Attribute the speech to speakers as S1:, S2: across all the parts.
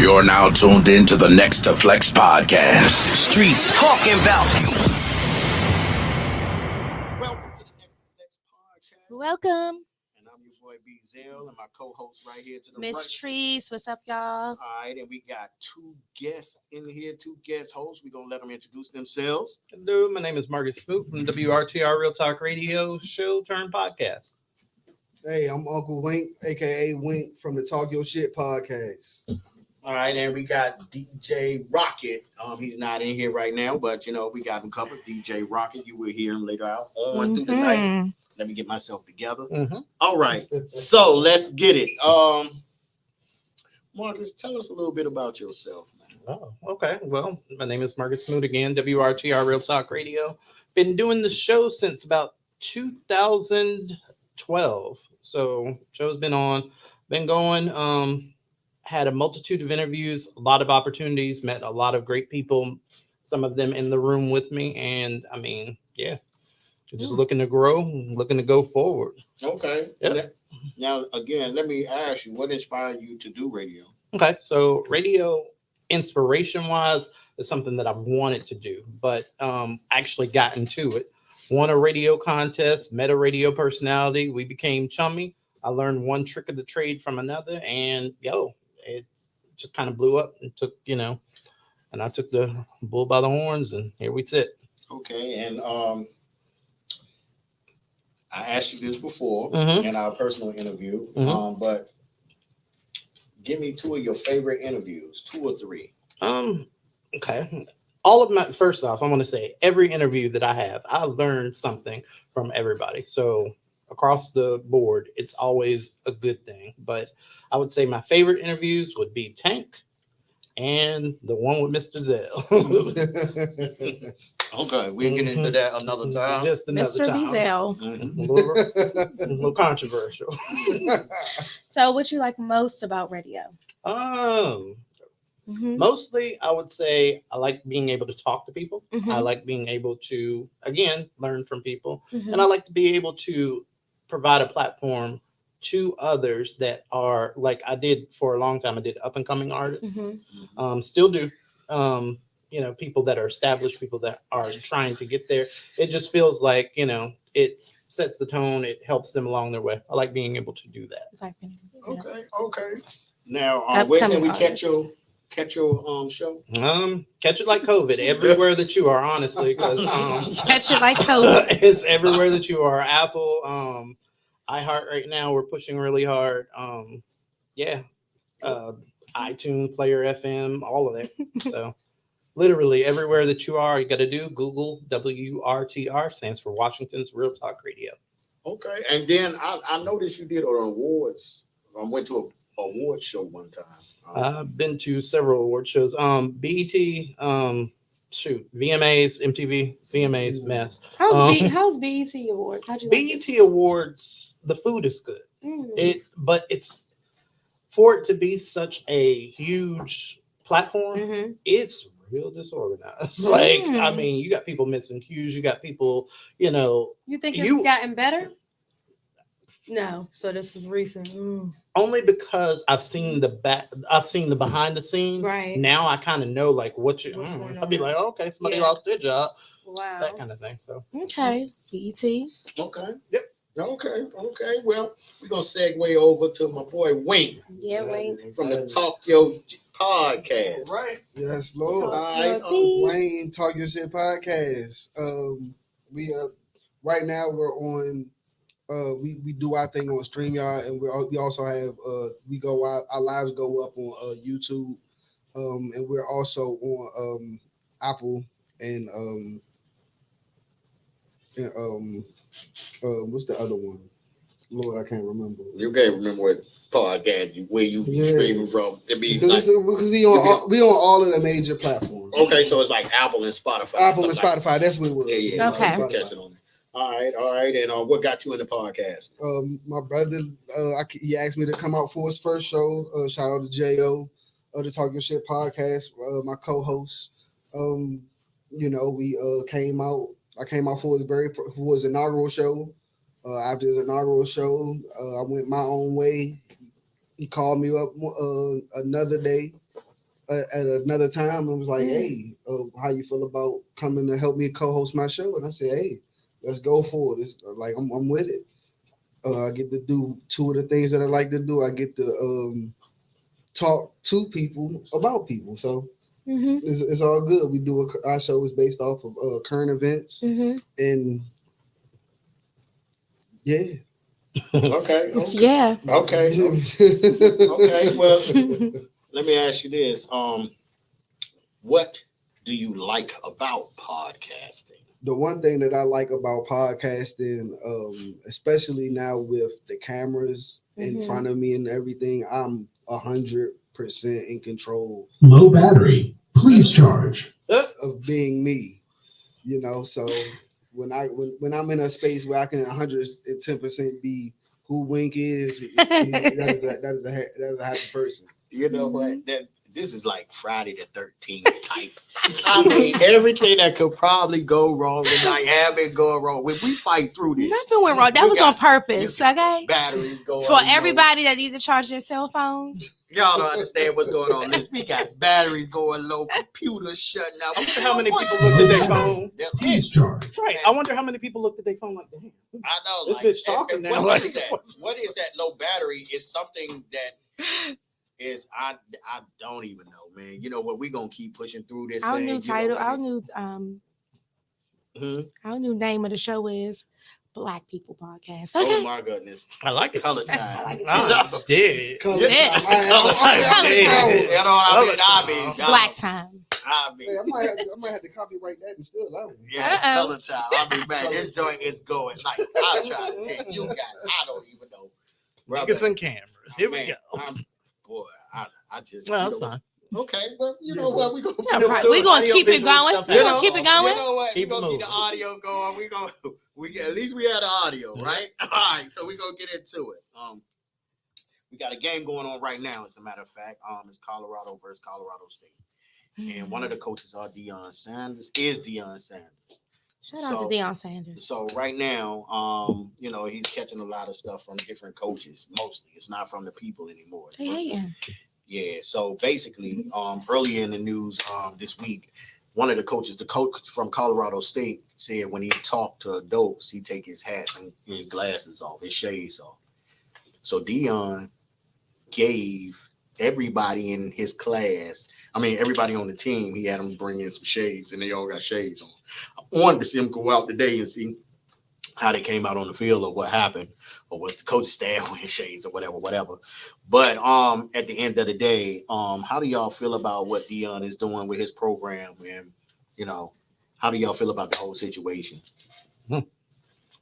S1: You're now tuned in to the Next to Flex podcast.
S2: Streets talking about.
S3: Welcome to the Next to Flex podcast.
S4: Welcome,
S3: And I'm your boy B Zell and my co-host right here to the
S4: Miss
S3: right.
S4: Trees. What's up, y'all?
S3: All right, and we got two guests in here, two guest hosts. We're gonna let them introduce themselves.
S5: Hello, my name is Marcus Smoot from WRTR Real Talk Radio show turned podcast.
S6: Hey, I'm Uncle Wink, aka Wink from the Talk Your Shit podcast.
S3: All right, and we got DJ Rocket. He's not in here right now, but you know we got him covered. DJ Rocket, you will hear him later out on through the night. Let me get myself together. All right, so let's get it. Marcus, tell us a little bit about yourself, man.
S5: Oh, okay. Well, my name is Marcus Smoot again, WRTR Real Talk Radio. Been doing the show since about 2012. So show's been going. Had a multitude of interviews, a lot of opportunities, met a lot of great people, some of them in the room with me. And I mean, yeah, just looking to grow, looking to go forward.
S3: Okay.
S5: Yep.
S3: Now, again, let me ask you, what inspired you to do radio?
S5: Okay, so radio inspiration wise is something that I've wanted to do, but actually got into it. Won a radio contest, met a radio personality. We became chummy. I learned one trick of the trade from another, and it just kind of blew up and took, and I took the bull by the horns, and here we sit.
S3: Okay, and I asked you this before
S5: Mhm.
S3: in our personal interview,
S5: Mhm.
S3: but give me two of your favorite interviews, two or three.
S5: Okay. First off, I want to say every interview that I have, I learned something from everybody. So across the board, it's always a good thing. But I would say my favorite interviews would be Tank and the one with Mr. Zell.
S3: Okay, we'll get into that another time.
S5: Just another
S4: Mr.
S5: time.
S4: Bezel.
S3: Mhm.
S5: A little controversial.
S4: So, what you like most about radio?
S5: Mostly, I would say I like being able to talk to people.
S4: Mhm.
S5: I like being able to, again, learn from people.
S4: Mhm.
S5: And I like to be able to provide a platform to others that are like I did for a long time. I did up and coming artists, still do. People that are established, people that are trying to get there. It just feels like, it sets the tone. It helps them along their way. I like being able to do that.
S3: Okay. Now, where can we catch your show?
S5: Catch it like COVID everywhere that you are, honestly, because
S4: Catch it like COVID.
S5: it's everywhere that you are. Apple, iHeart right now, we're pushing really hard. iTunes, Player FM, all of that. So literally everywhere that you are, you got to do Google WRTR, stands for Washington's Real Talk Radio.
S3: Okay, and then I noticed you did an awards. I went to an award show one time.
S5: I've been to several award shows. BET, VMAs, MTV, VMAs, mess.
S4: How's BET Award? How'd you like it?
S5: BET Awards, the food is good.
S4: Mm.
S5: But it's for it to be such a huge platform,
S4: Mhm.
S5: it's real disorganized. Like, I mean, you got people missing cues, you got people,
S4: You think it's
S5: You-
S4: gotten better? No. So this was recent.
S5: only because I've seen the behind the scenes.
S4: Right.
S5: Now I kind of know like what you
S4: What's going
S5: I'll be
S4: on.
S5: like, okay, somebody
S4: Yeah.
S5: lost their job,
S4: Wow.
S5: that kind of thing. So
S4: Okay. BET.
S3: Okay.
S5: Yep.
S3: Okay. Well, we're gonna segue over to my boy Wayne
S4: Yeah, wait.
S3: from the Talk Your podcast.
S5: right.
S6: Yes, Lord.
S3: All right.
S6: Wayne, Talk Your Shit podcast. We right now we're on. We do our thing on StreamYard, and we also have our lives go up on YouTube, and we're also on Apple and what's the other one? Lord, I can't remember.
S3: You can't remember what podcast where you be
S6: Yeah.
S3: streaming from. It be
S6: Because
S3: like,
S6: we on all of the major platforms.
S3: okay, so it's like Apple and Spotify.
S6: Apple and
S3: stuff like
S6: Spotify. That's what it was.
S3: Yeah.
S4: Okay.
S3: You catch it on there. All right. And what got you in the podcast?
S6: My brother, he asked me to come out for his first show. Shout out to Jo, the Talk Your Shit podcast, my co-host. We came out. I came out for his inaugural show. After his inaugural show, I went my own way. He called me up another day at another time and was like, hey, how you feel about coming to help me co-host my show? And I said, hey, let's go for it. It's like I'm with it. I get to do two of the things that I like to do. I get to talk to people about people. So it's all good. We do our show is based off of current events and yeah.
S3: Okay.
S4: Yeah.
S3: Okay. Okay. Well, let me ask you this. What do you like about podcasting?
S6: The one thing that I like about podcasting, especially now with the cameras in front of me and everything, I'm 100% in control.
S7: Low battery. Please charge.
S6: Of being me, you know. So when I'm in a space where I can 110% be who Wink is, that is a happy person.
S3: You know what? This is like Friday the 13th type. I mean, everything that could probably go wrong tonight have been going wrong. When we fight through this,
S4: Nothing went wrong. That was on purpose, okay?
S3: Batteries going
S4: For everybody that need to charge their cell phones.
S3: Y'all don't understand what's going on. We got batteries going low, computers shutting out.
S5: I wonder how many people looked at their phone.
S7: Please charge.
S5: Right. I wonder how many people looked at their phone like, damn.
S3: I know.
S5: This bitch talking now.
S3: What is that? What is that low battery? Is something that is I don't even know, man. You know what? We're gonna keep pushing through this.
S4: Our
S3: thing,
S4: new title, our new name of the show is Black People Podcast. Okay.
S3: Oh my goodness.
S5: I like it.
S3: Color time.
S5: I did.
S6: Color
S4: Yeah.
S6: time.
S3: You know what I mean?
S4: It's Black time.
S3: I mean,
S6: I might have to copyright that and still out.
S3: yeah, color time. I mean, man, this joint is going like I try to tell you, I don't even know.
S5: Niggas and cameras. Here we go.
S3: Boy, I just.
S5: Well, that's fine.
S3: Okay, well, you know what? We're
S4: gonna keep it going. We're gonna keep it going.
S3: You know what? We're
S5: Keep
S3: gonna
S5: it
S3: get the audio going. At least we had the audio, right? All right, so we're gonna get into it. We got a game going on right now, as a matter of fact. It's Colorado versus Colorado State. And one of the coaches is Deion Sanders.
S4: Shout out to Deion Sanders.
S3: So right now, you know, he's catching a lot of stuff from different coaches. Mostly, it's not from the people anymore. Yeah. So basically, earlier in the news this week, one of the coaches, the coach from Colorado State, said when he talked to adults, he take his hat and his glasses off, his shades off. So Deion gave everybody in his class, everybody on the team, he had them bring in some shades, and they all got shades on. I wanted to see them go out today and see how they came out on the field or what happened, or was the coach staff wearing shades or whatever. But at the end of the day, how do y'all feel about what Deion is doing with his program, and you know, how do y'all feel about the whole situation?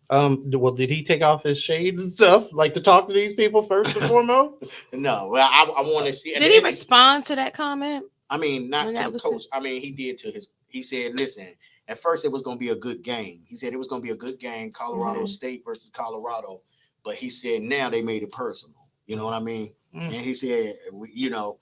S5: Well, did he take off his shades and stuff, like to talk to these people first and foremost?
S3: No, well, I want to see.
S4: Did he respond to that comment?
S3: Not
S4: when
S3: to the coach. He did to his. He said, "Listen, at first it was going to be a good game." He said it was going to be a good game, Colorado State versus Colorado, but he said now they made it personal. You know what I mean? And he said, you know,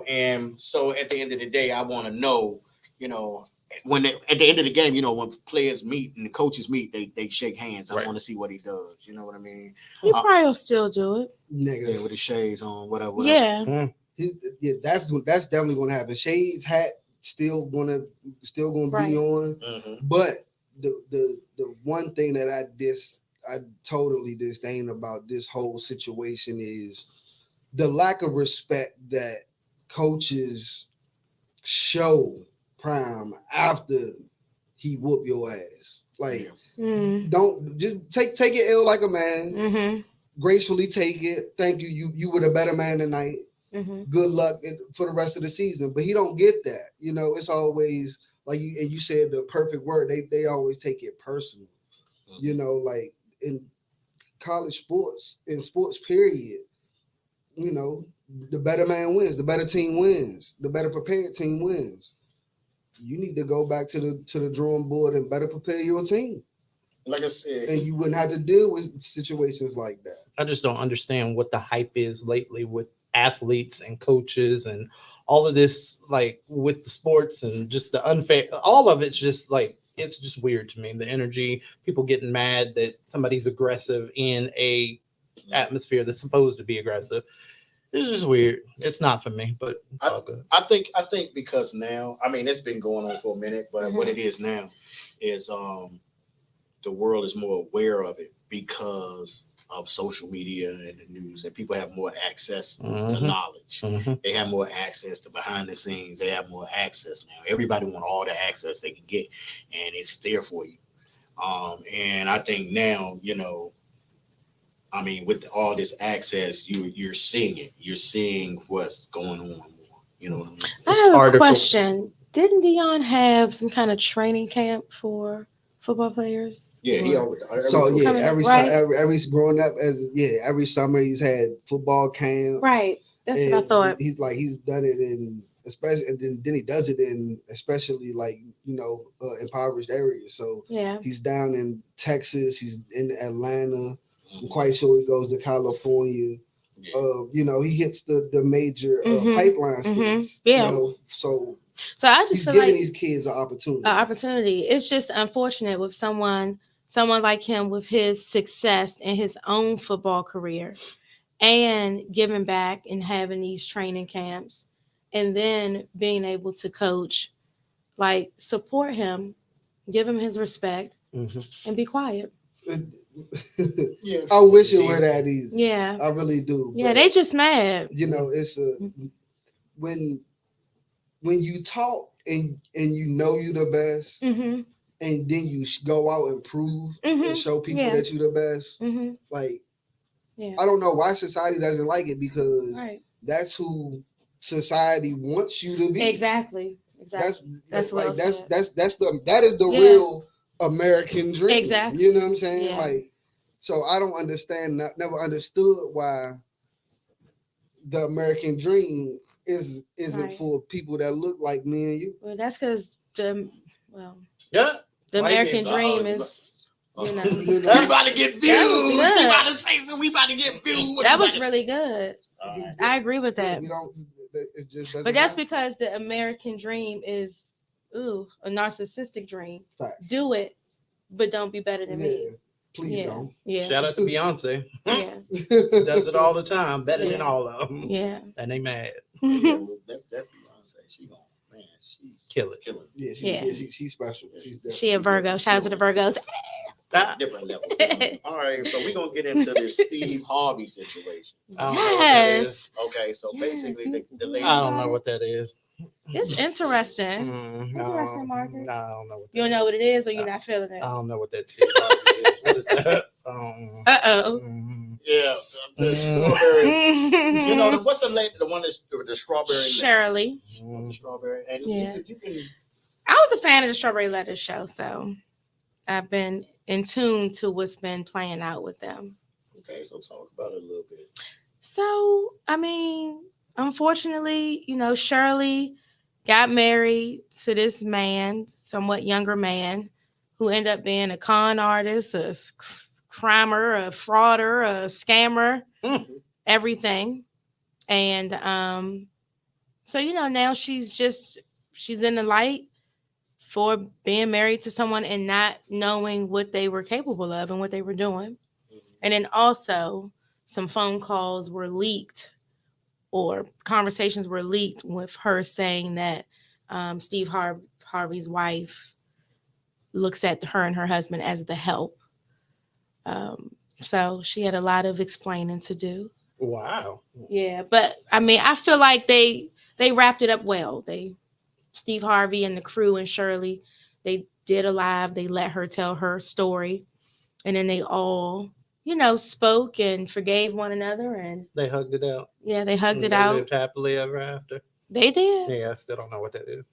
S3: and so at the end of the day, I want to know, you know. At the end of the game, you know, when players meet and the coaches meet, they shake hands. I want to see what he does. You know what I mean?
S4: He probably will still do it.
S6: Negative.
S3: Yeah, with the shades on, whatever.
S4: Yeah.
S6: That's definitely gonna happen. Shades hat still gonna be on.
S3: Mm-hmm.
S6: But the one thing that I totally disdain about this whole situation is the lack of respect that coaches show Prime after he whoop your ass. Like, don't just take it L like a man. Gracefully take it. Thank you. You were the better man tonight. Good luck for the rest of the season. But he don't get that. You know, it's always like you said the perfect word. They always take it personal. You know, like in college sports, in sports period, you know, the better man wins, the better team wins, the better prepared team wins. You need to go back to the drawing board and better prepare your team.
S3: Like I said,
S6: and you wouldn't have to deal with situations like that.
S5: I just don't understand what the hype is lately with athletes and coaches and all of this, like with the sports and just the unfair, all of it's just like, it's just weird to me. The energy, people getting mad that somebody's aggressive in a atmosphere that's supposed to be aggressive. It's just weird. It's not for me, but it's all good.
S3: I think because now, I mean, it's been going on for a minute, but what it is now is the world is more aware of it because of social media and the news, and people have more access to knowledge. They have more access to behind the scenes. They have more access now. Everybody want all the access they can get, and it's there for you. And I think now, you know, I mean, with all this access, you're seeing it. You're seeing what's going on more. You know what I mean?
S4: I have a question. Didn't Dion have some kind of training camp for football players?
S3: Yeah, he always.
S6: So yeah, every growing up every summer he's had football camp.
S4: Right. That's what I thought.
S6: He's done it in especially, and then he does it in especially like impoverished areas. So
S4: yeah,
S6: he's down in Texas. He's in Atlanta. I'm quite sure he goes to California. Yeah. He hits the major pipeline states.
S4: Yeah.
S6: So
S4: I just
S6: he's
S4: feel
S6: giving
S4: like
S6: these kids an opportunity.
S4: It's just unfortunate with someone like him with his success in his own football career and giving back and having these training camps and then being able to coach, like support him, give him his respect, and be quiet.
S6: Yeah. I wish it were that easy.
S4: Yeah.
S6: I really do.
S4: Yeah, they just mad.
S6: It's when you talk and you're the best, and then you go out and prove and show people that you're the best. Like, I don't know why society doesn't like it, because that's who society wants you to be.
S4: Exactly.
S6: That is the real American dream.
S4: Exactly.
S6: You know what I'm saying?
S4: Yeah.
S6: Like, so I don't understand. Never understood why the American dream isn't for people that look like me and you.
S4: Well, that's because the
S3: the
S4: American dream is,
S3: we about to get views. We about to say so. We about to get views.
S4: That was really good. I agree with that.
S6: We don't. It just doesn't.
S4: But that's because the American dream is a narcissistic dream.
S6: Facts.
S4: Do it, but don't be better than me.
S6: Please don't.
S4: Yeah.
S5: Shout out to Beyonce.
S4: Yeah.
S5: Does it all the time, better than all of them.
S4: Yeah.
S5: And they mad.
S3: That's Beyonce. She gonna, man, she's
S5: killing.
S6: Yeah, she's special.
S4: She a Virgo. Shout out to the Virgos.
S3: Different level. All right, so we're gonna get into this Steve Harvey situation.
S4: Yes.
S3: Okay, so basically the lady.
S5: I don't know what that is.
S4: It's interesting. Interesting, Marcus.
S5: No, I don't know.
S4: You don't know what it is, or you're not feeling it?
S5: I don't know what that Steve Harvey is. What is that?
S3: Yeah, the strawberry. What's the lady? The one that's the strawberry.
S4: Shirley.
S3: The strawberry, and you can.
S4: I was a fan of the Strawberry Letter Show, so I've been in tune to what's been playing out with them.
S3: Okay, so talk about it a little bit.
S4: So, I mean, unfortunately, Shirley got married to this man, somewhat younger man, who ended up being a con artist, a crimer, a frauder, a scammer, everything. And so, now she's in the light for being married to someone and not knowing what they were capable of and what they were doing. And then also some phone calls were leaked or conversations were leaked with her saying that Steve Harvey's wife looks at her and her husband as the help. So she had a lot of explaining to do.
S5: Wow.
S4: Yeah, but I mean, I feel like they wrapped it up well. Steve Harvey and the crew and Shirley, they did a live. They let her tell her story. And then they all, spoke and forgave one another. And
S5: they hugged it out.
S4: Yeah, they hugged it
S5: they
S4: out.
S5: Lived happily ever after.
S4: They did.
S5: Yeah, I still don't know what that is.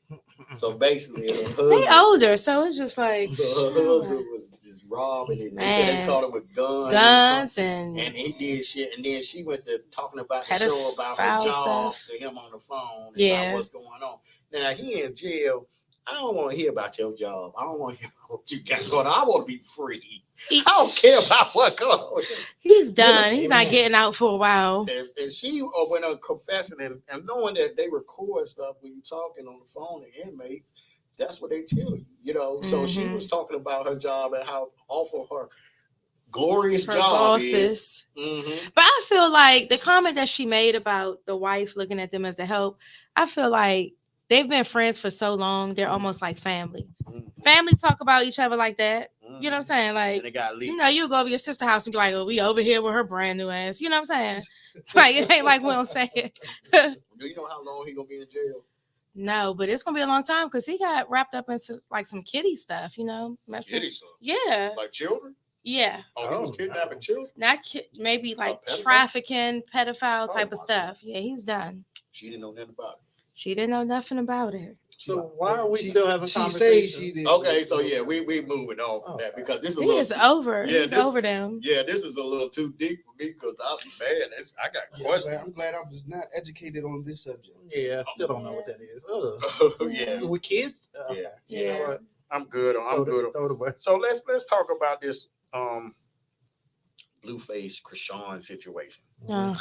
S3: So basically,
S4: they older, so it's just like.
S3: So her husband was just robbing it. They said they caught her with guns.
S4: And
S3: he did shit. And then she went to talking about the show about her job to him on the phone. About what's going on. Now, he in jail. I don't want to hear about your job. I don't want to hear about what you got going on. I want to be free. I don't care about what goes on.
S4: He's done. He's not getting out for a while.
S3: And she went on confessing and knowing that they record stuff when you're talking on the phone to inmates. That's what they tell you, So she was talking about her job and how awful her glorious
S4: her
S3: job is.
S4: bosses.
S3: Mhm.
S4: But I feel like the comment that she made about the wife looking at them as a help, I feel like they've been friends for so long, they're almost like family.
S3: Mhm.
S4: Families talk about each other like that. You know what I'm saying?
S3: And
S4: Like,
S3: they got leaked.
S4: you know, you go over your sister's house and be like, oh, we over here with her brand new ass. You know what I'm saying? Like, it ain't like we don't say it.
S3: Do you know how long he gonna be in jail?
S4: No, but it's gonna be a long time because he got wrapped up into like some kitty stuff, you know. messing-
S3: Kitty stuff.
S4: Yeah.
S3: Like children?
S4: Yeah.
S3: Oh, he was
S5: Oh,
S3: kidnapping
S5: wow.
S3: children.
S4: Not maybe like
S3: pedophile?
S4: trafficking, pedophile
S3: Oh,
S4: type of
S3: my
S4: stuff. Yeah, he's done.
S3: She didn't know nothing about it.
S4: She didn't know nothing about it.
S5: So why are we
S6: She-
S5: still having
S6: She
S5: conversations?
S6: says she did.
S3: Okay, so yeah, we moving on from that because this is a
S4: He
S3: little.
S4: is over.
S3: Yeah,
S4: He's
S3: this-
S4: over them.
S3: Yeah, this is a little too deep for me because I got
S6: Yeah,
S3: questions.
S6: I'm glad I was not educated on this subject.
S5: Yeah, I still don't know what that is.
S3: Yeah,
S5: With kids?
S3: Yeah.
S5: You know
S4: Yeah.
S5: what?
S3: I'm good. I'm good.
S5: Throw it away.
S3: So let's talk about this Blueface Krishan situation.
S4: Ugh,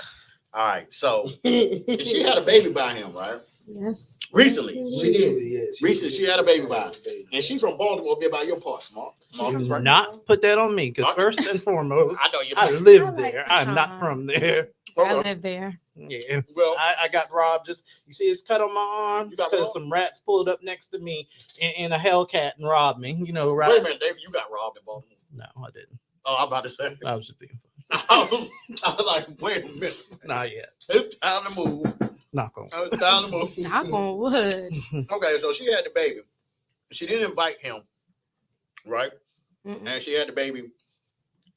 S3: All right, so she had a baby by him, right?
S4: yes.
S3: Recently.
S4: Yes,
S3: She
S6: Recently,
S3: did.
S6: yes.
S3: Recently, she had a baby by him. And she's from Baltimore, be about your parts, Mark. Mark
S5: Do
S3: is right.
S5: not put that on me because
S3: Okay.
S5: first and foremost,
S3: I know you.
S5: I
S3: know.
S5: live
S4: I like
S5: there. I'm not
S4: Krishan.
S5: from there.
S4: I
S3: Okay.
S4: live there.
S5: Yeah.
S3: Well,
S5: I got robbed. Just you see, it's cut on my arm
S3: You got
S5: because
S3: robbed?
S5: some rats pulled up next to me in a Hellcat and robbed me. You know, right?
S3: wait a minute, David, you got robbed in Baltimore.
S5: No, I didn't.
S3: Oh, I'm about to say.
S5: I was just being
S3: I was like, wait a minute.
S5: not yet.
S3: It's time to move.
S5: Knock on.
S3: It's time to move.
S4: Knock on wood.
S3: Okay, so she had the baby. She didn't invite him, right?
S4: Mm-mm,
S3: And she had the baby,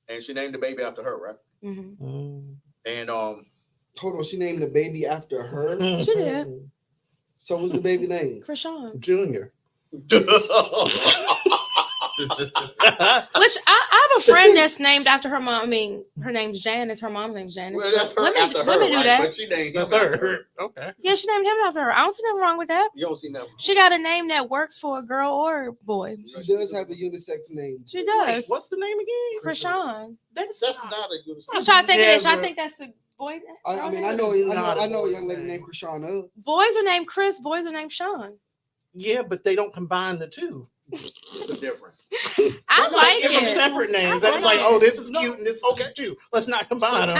S3: and she named the baby after her, right?
S4: mhm.
S3: And
S6: Hold on, she named the baby after her.
S4: She did.
S6: So what's the baby name?
S4: Krishan.
S5: Junior.
S4: Which I have a friend that's named after her mom. I mean, her name's Janice. Her mom's name's Janice.
S3: well, that's her
S4: Women-
S3: after her,
S4: women do
S3: right?
S4: that.
S3: But she named
S5: The
S3: him after her.
S5: third. Okay.
S4: Yeah, she named him after her. I don't see nothing wrong with that.
S3: You don't see nothing.
S4: She got a name that works for a girl or a boy.
S6: She does have a unisex name.
S4: She
S5: Wait,
S4: does.
S5: what's the name again?
S4: Krishan.
S3: That's not a good.
S4: I'm trying to think of this. I
S5: Never-
S4: think that's the boy.
S6: I mean,
S4: girl
S6: I know,
S4: name?
S6: I know a young lady named Krishana.
S4: Boys are named Chris. Boys are named Sean.
S5: Yeah, but they don't combine the two.
S3: It's a difference.
S4: I like
S5: Give them
S4: it.
S5: separate names.
S4: I
S5: That was like,
S4: like
S5: oh, this is
S3: No,
S5: cute and this is
S3: okay.
S5: cute too. Let's not combine them.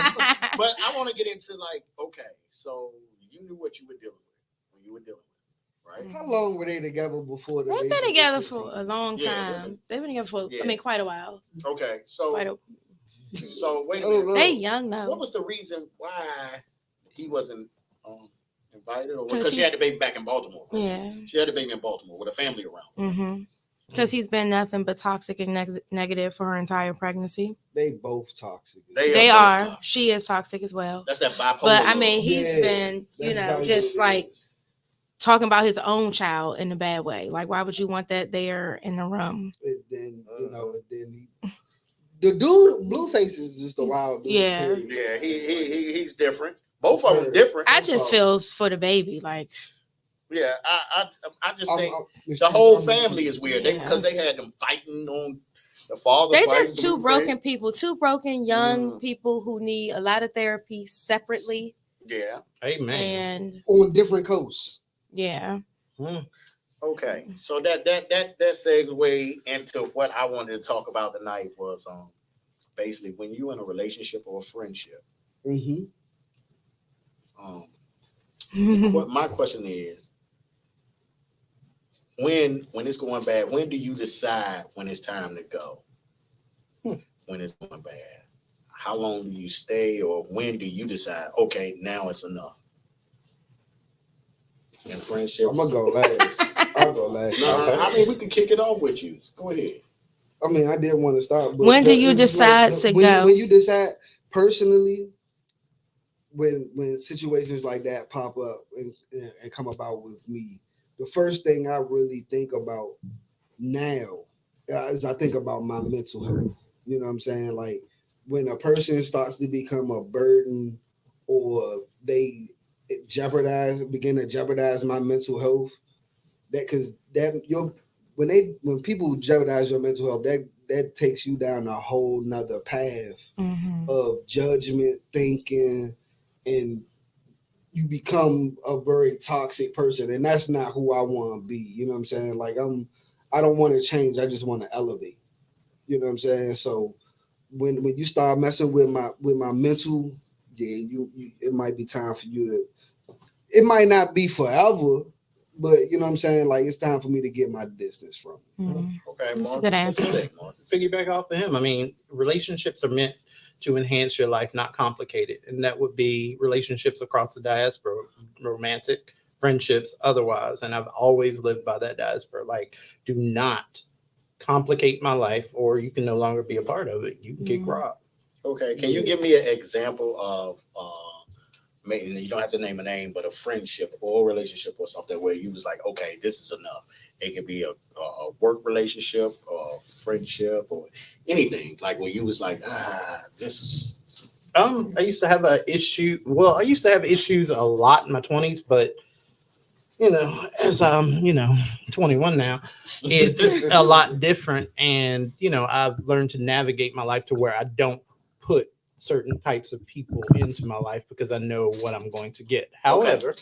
S3: But I want to get into like, okay, so you knew what you were dealing with when you were dealing with, it, right?
S6: How long were they together before the
S4: They've
S6: baby
S4: been
S6: was
S4: together for a
S6: conceived?
S4: long
S3: Yeah,
S4: time. They've been together for,
S3: Yeah.
S4: I mean, quite a while.
S3: Okay, so
S4: Quite a,
S3: wait a
S6: I don't
S3: minute.
S6: know.
S4: they young
S3: What
S4: though.
S3: was the reason why he wasn't invited, or
S4: 'Cause
S3: because she
S4: he-
S3: had the baby back in Baltimore? Right?
S4: Yeah.
S3: She had the baby in Baltimore with a family around.
S4: Mm-hmm. Because he's been nothing but toxic and negative for her entire pregnancy.
S6: They both toxic.
S3: They
S4: They
S3: both
S4: are.
S3: toxic.
S4: She is toxic as well.
S3: That's that bipolar.
S4: But I mean,
S3: love.
S4: he's
S6: Yeah,
S4: been, you
S6: That's
S4: know,
S6: how
S4: just
S6: it
S4: like
S6: is.
S4: talking about his own child in a bad way. Like, why would you want that there in the room?
S6: And then and then the dude, Blueface is just a wild dude.
S4: Yeah.
S6: period.
S3: yeah, he's different. Both of them different.
S4: I just feel for the baby. Like,
S3: Yeah, I just think
S6: I'm-
S3: the whole
S6: I'm-
S3: family is weird.
S4: Yeah.
S3: Because they had them fighting on the father.
S4: they're
S3: fighting
S4: just two
S3: Blueface.
S4: broken people, two broken young
S3: Mm.
S4: people who need a lot of therapy separately.
S3: Yeah.
S5: Amen.
S4: And
S6: on different coasts.
S4: yeah.
S3: Okay. So that segue into what I wanted to talk about tonight was basically when you're in a relationship or a friendship.
S6: Mm-hmm.
S3: What my question is, when it's going bad, when do you decide when it's time to go? When it's going bad, how long do you stay, or when do you decide? Okay, now it's enough. In friendships,
S6: I'm gonna go last. I'll go last.
S3: No, I mean we could kick it off with you. Go ahead.
S6: I mean, I did want to stop. But
S4: When do you decide to go?
S6: When you decide personally, when situations like that pop up and come about with me, the first thing I really think about now is I think about my mental health. You know what I'm saying? Like when a person starts to become a burden, or they begin to jeopardize my mental health. When people jeopardize your mental health, that takes you down a whole nother path
S4: Mhm.
S6: of judgment, thinking, and you become a very toxic person. And that's not who I want to be. You know what I'm saying? Like I don't want to change. I just want to elevate. You know what I'm saying? So when you start messing with my mental, yeah, you it might be time for you to. It might not be forever, but you know what I'm saying. Like it's time for me to get my distance from it.
S4: Mhm.
S3: Okay,
S4: That's a
S3: Marcus,
S4: good
S3: what you
S4: answer.
S3: think, Marcus?
S5: Piggyback off of him. I mean, relationships are meant to enhance your life, not complicate it. And that would be relationships across the diaspora, romantic, friendships, otherwise. And I've always lived by that diaspora. Like, do not complicate my life, or you can no longer be a part of it. You can kick
S4: Mhm.
S5: rock.
S3: Okay, can you give me an example of maybe you don't have to name a name, but a friendship or a relationship or something where you was like, okay, this is enough. It could be a work relationship or friendship or anything. Like when you was like, this is
S5: I used to have a issue. Well, I used to have issues a lot in my 20s, but as I'm, 21 now, it's a lot different. And, I've learned to navigate my life to where I don't put certain types of people into my life because I know what I'm going to get. However,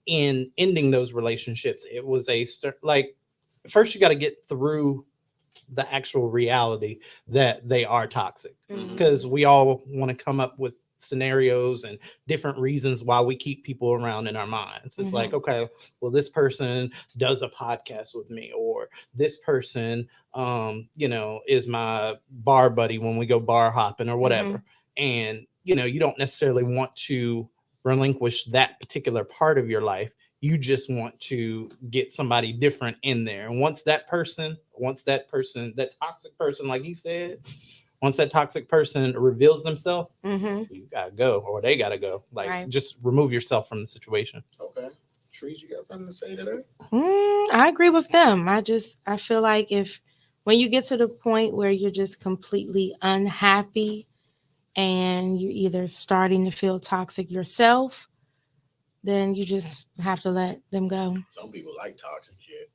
S5: in ending those relationships, it was like, first you got to get through the actual reality that they are toxic,
S4: Mhm.
S5: because we all want to come up with scenarios and different reasons why we keep people around in our minds. It's like, okay, well, this person does a podcast with me, or this person is my bar buddy when we go bar hopping or whatever. And you don't necessarily want to relinquish that particular part of your life. You just want to get somebody different in there. And once that that toxic person, like he said, once that toxic person reveals themselves, you gotta go, or they gotta go. Like,
S4: Right.
S5: just remove yourself from the situation.
S3: okay. Trees, you got something to say to that?
S4: I agree with them. I feel like when you get to the point where you're just completely unhappy and you're either starting to feel toxic yourself, then you just have to let them go.
S3: Some people like toxic shit.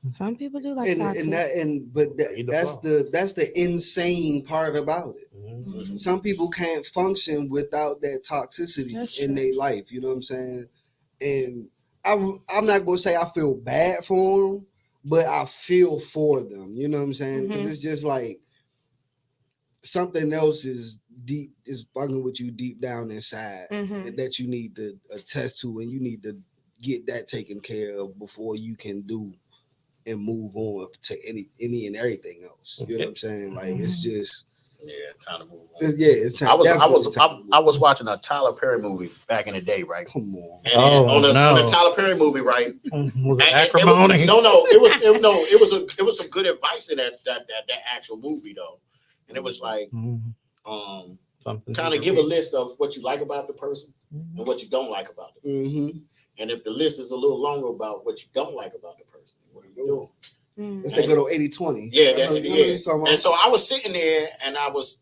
S4: Some people do like
S6: And
S4: toxic.
S6: that's the insane part about it.
S5: Mhm.
S6: Some people can't function without that toxicity
S4: That's
S6: in
S4: true.
S6: their life. You know what I'm saying? And I'm not going to say I feel bad for them, but I feel for them. You know what I'm saying? Because it's just like something else is fucking with you deep down inside that you need to attest to, and you need to get that taken care of before you can do and move on to any and everything else. You know what I'm saying? Like it's just
S3: time to move on.
S6: it's time.
S3: I was watching a Tyler Perry movie back in the day, right?
S6: Come on.
S3: And
S5: Oh,
S3: on the
S5: no.
S3: Tyler Perry movie, right?
S5: Was it
S3: And
S5: acrimony?
S3: it was some good advice in that actual movie though, and it was like
S5: Something
S3: kind of give a list of what you like about the person and what you don't like about it.
S6: Mm-hmm.
S3: And if the list is a little longer about what you don't like about the person, what are you doing?
S6: It's that good old 80-20.
S3: Yeah,
S6: I know
S3: yeah.
S6: you're talking about.
S3: And so I was sitting there, and I was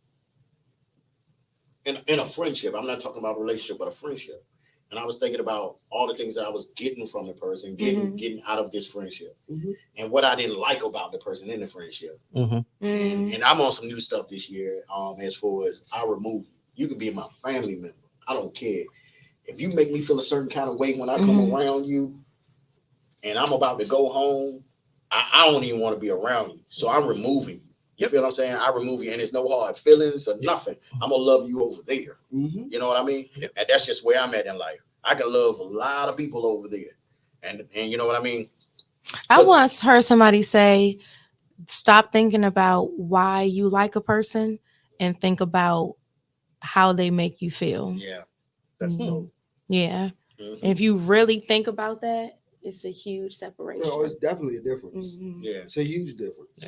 S3: in a friendship. I'm not talking about a relationship, but a friendship. And I was thinking about all the things that I was getting from the person, getting out of this friendship, and what I didn't like about the person in the friendship. And I'm on some new stuff this year. As far as I remove you, you can be my family member. I don't care if you make me feel a certain kind of way when I come around you, and I'm about to go home. I don't even want to be around you, so I'm removing you. You feel what I'm saying? I remove you, and there's no hard feelings or nothing. I'm gonna love you over there. You know what I mean? And that's just where I'm at in life. I can love a lot of people over there, and you know what I mean.
S4: I once heard somebody say, "Stop thinking about why you like a person, and think about how they make you feel."
S3: Yeah, that's dope.
S4: Yeah, if you really think about that, it's a huge separation.
S6: No, it's definitely a difference.
S3: Yeah,
S6: it's a huge difference.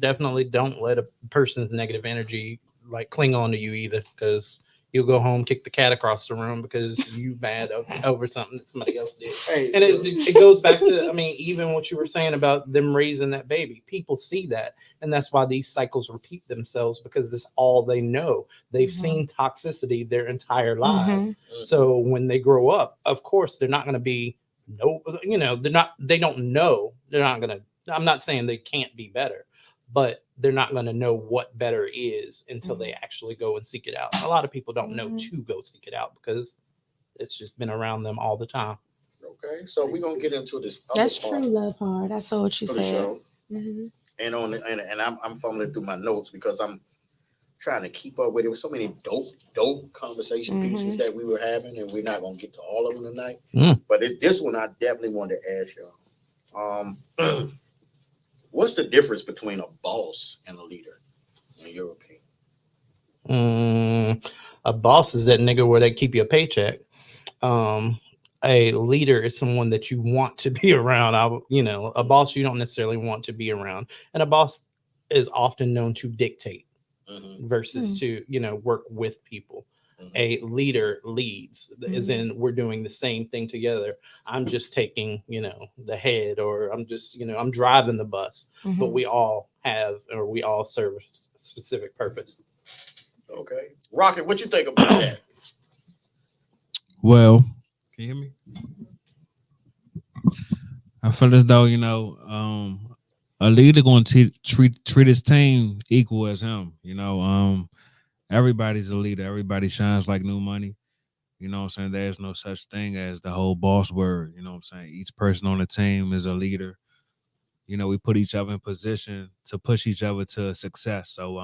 S5: Definitely don't let a person's negative energy like cling on to you either, because you'll go home, kick the cat across the room because you mad over something that somebody else did.
S6: Hey,
S5: and it goes back to, I mean, even what you were saying about them raising that baby. People see that, and that's why these cycles repeat themselves, because this all they know. They've seen toxicity their entire lives. So when they grow up, of course, they're not going to be they don't know. They're not going to, I'm not saying they can't be better, but they're not going to know what better is until they actually go and seek it out. A lot of people don't know to go seek it out because it's just been around them all the time.
S3: Okay, so we're gonna get into this.
S4: That's true, love hard. I saw what you said.
S3: And I'm fumbling through my notes because I'm trying to keep up with it. With so many dope conversation pieces that we were having, and we're not gonna get to all of them tonight. But this one, I definitely wanted to ask y'all. What's the difference between a boss and a leader, in your opinion?
S5: A boss is that nigga where they keep you a paycheck. A leader is someone that you want to be around. A boss you don't necessarily want to be around, and a boss is often known to dictate versus to work with people. A leader leads, as in we're doing the same thing together. I'm just taking the head, or I'm just I'm driving the bus, but we all serve a specific purpose.
S3: Okay, Rocket, what you think about that?
S8: Well, can you hear me? I feel as though a leader going to treat his team equal as him. Everybody's a leader. Everybody shines like new money. You know what I'm saying? There's no such thing as the whole boss word. You know what I'm saying? Each person on the team is a leader. We put each other in position to push each other to success. So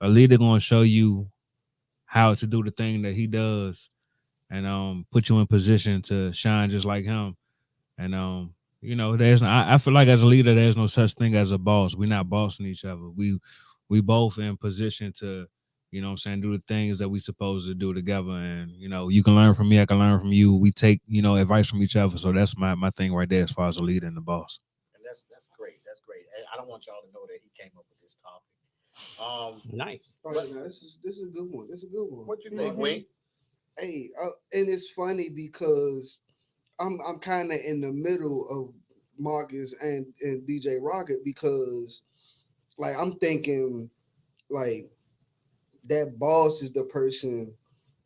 S8: a leader going to show you how to do the thing that he does, and put you in position to shine just like him. And I feel like as a leader, there's no such thing as a boss. We're not bossing each other. We both in position to, do the things that we supposed to do together. And you can learn from me, I can learn from you. We take advice from each other. So that's my thing right there as far as a leader and the boss.
S3: And that's great. That's great. I don't want y'all to know that he came up with this topic.
S5: Nice.
S6: Oh, no, this is a good one. This is a good one.
S3: What you think, Wayne?
S6: Hey, and it's funny because I'm kind of in the middle of Marcus and DJ Rocket, because like I'm thinking like that boss is the person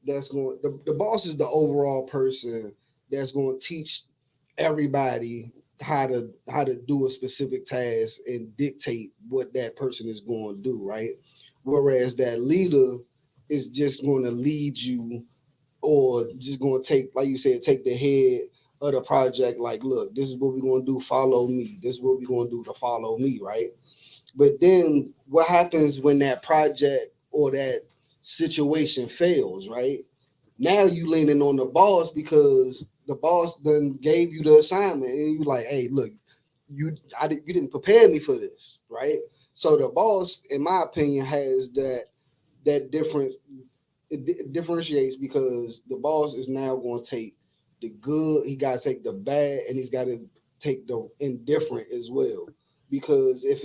S6: that's going the boss is the overall person that's going to teach everybody how to do a specific task and dictate what that person is going to do, right? Whereas that leader is just going to lead you, or just going to take, like you said, take the head of the project. Like, look, this is what we're going to do. Follow me. This is what we're going to do to follow me, right? But then what happens when that project or that situation fails, right? Now you leaning on the boss because the boss done gave you the assignment, and you like, hey, look, you didn't prepare me for this, right? So the boss, in my opinion, has that difference. It differentiates because the boss is now going to take the good, he got to take the bad, and he's got to take the indifferent as well. Because if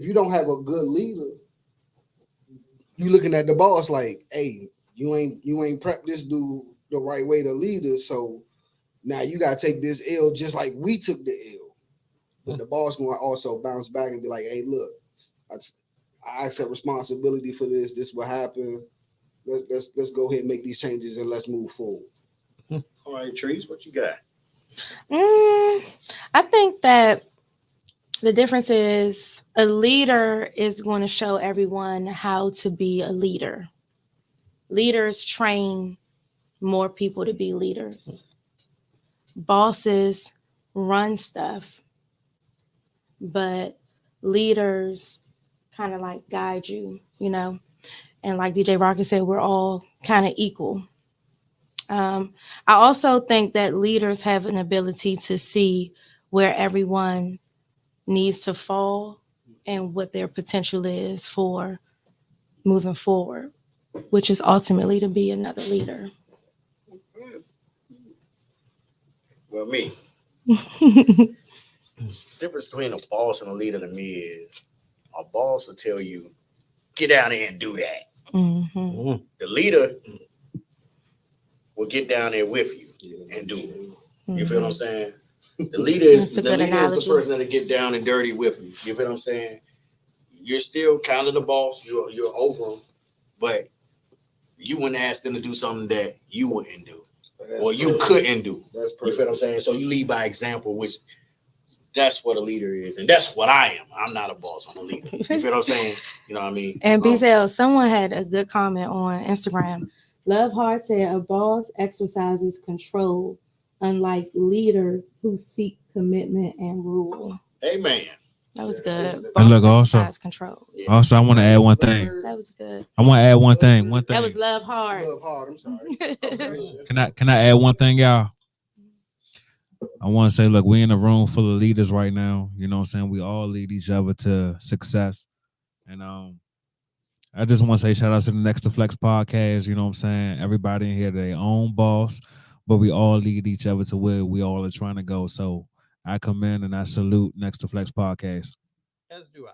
S6: you don't have a good leader, you looking at the boss like, hey, you ain't prepped this dude the right way to lead us, so now you got to take this L just like we took the L. But the boss going to also bounce back and be like, hey, look, I accept responsibility for this. This will happen. Let's go ahead and make these changes and let's move forward.
S3: All right, Trees, what you got?
S4: I think that the difference is a leader is going to show everyone how to be a leader. Leaders train more people to be leaders. Bosses run stuff, but leaders kind of like guide you, and like DJ Rocket said, we're all kind of equal. I also think that leaders have an ability to see where everyone needs to fall and what their potential is for moving forward, which is ultimately to be another leader.
S3: Well, me. Difference between a boss and a leader to me is a boss will tell you, get down there and do that.
S4: Mm-hmm.
S3: The leader will get down there with you and do it. You feel what I'm saying? The leader is the person that'll get down and dirty with you. You feel what I'm saying? You're still kind of the boss. You're over them, but you wouldn't ask them to do something that you wouldn't do or you couldn't do.
S6: That's perfect.
S3: You feel what I'm saying? So you lead by example, which that's what a leader is, and that's what I am. I'm not a boss. I'm a leader. You feel what I'm saying? You know what I mean?
S4: And Bezel, someone had a good comment on Instagram. Love Hard said a boss exercises control, unlike leaders who seek commitment and rule.
S3: Amen.
S4: That was good.
S8: And look, also-
S4: Exercise control.
S3: Yeah.
S8: Also, I want to add one thing.
S4: That was good.
S8: I want to add one thing. One thing.
S4: That was love hard.
S6: Love hard. I'm sorry.
S8: Can I add one thing, y'all? I want to say, look, we in a room full of leaders right now. You know what I'm saying? We all lead each other to success. And I just want to say shout out to the Next to Flex podcast. You know what I'm saying? Everybody in here, their own boss, but we all lead each other to where we all are trying to go. So I commend and I salute Next to Flex podcast.
S5: As do I.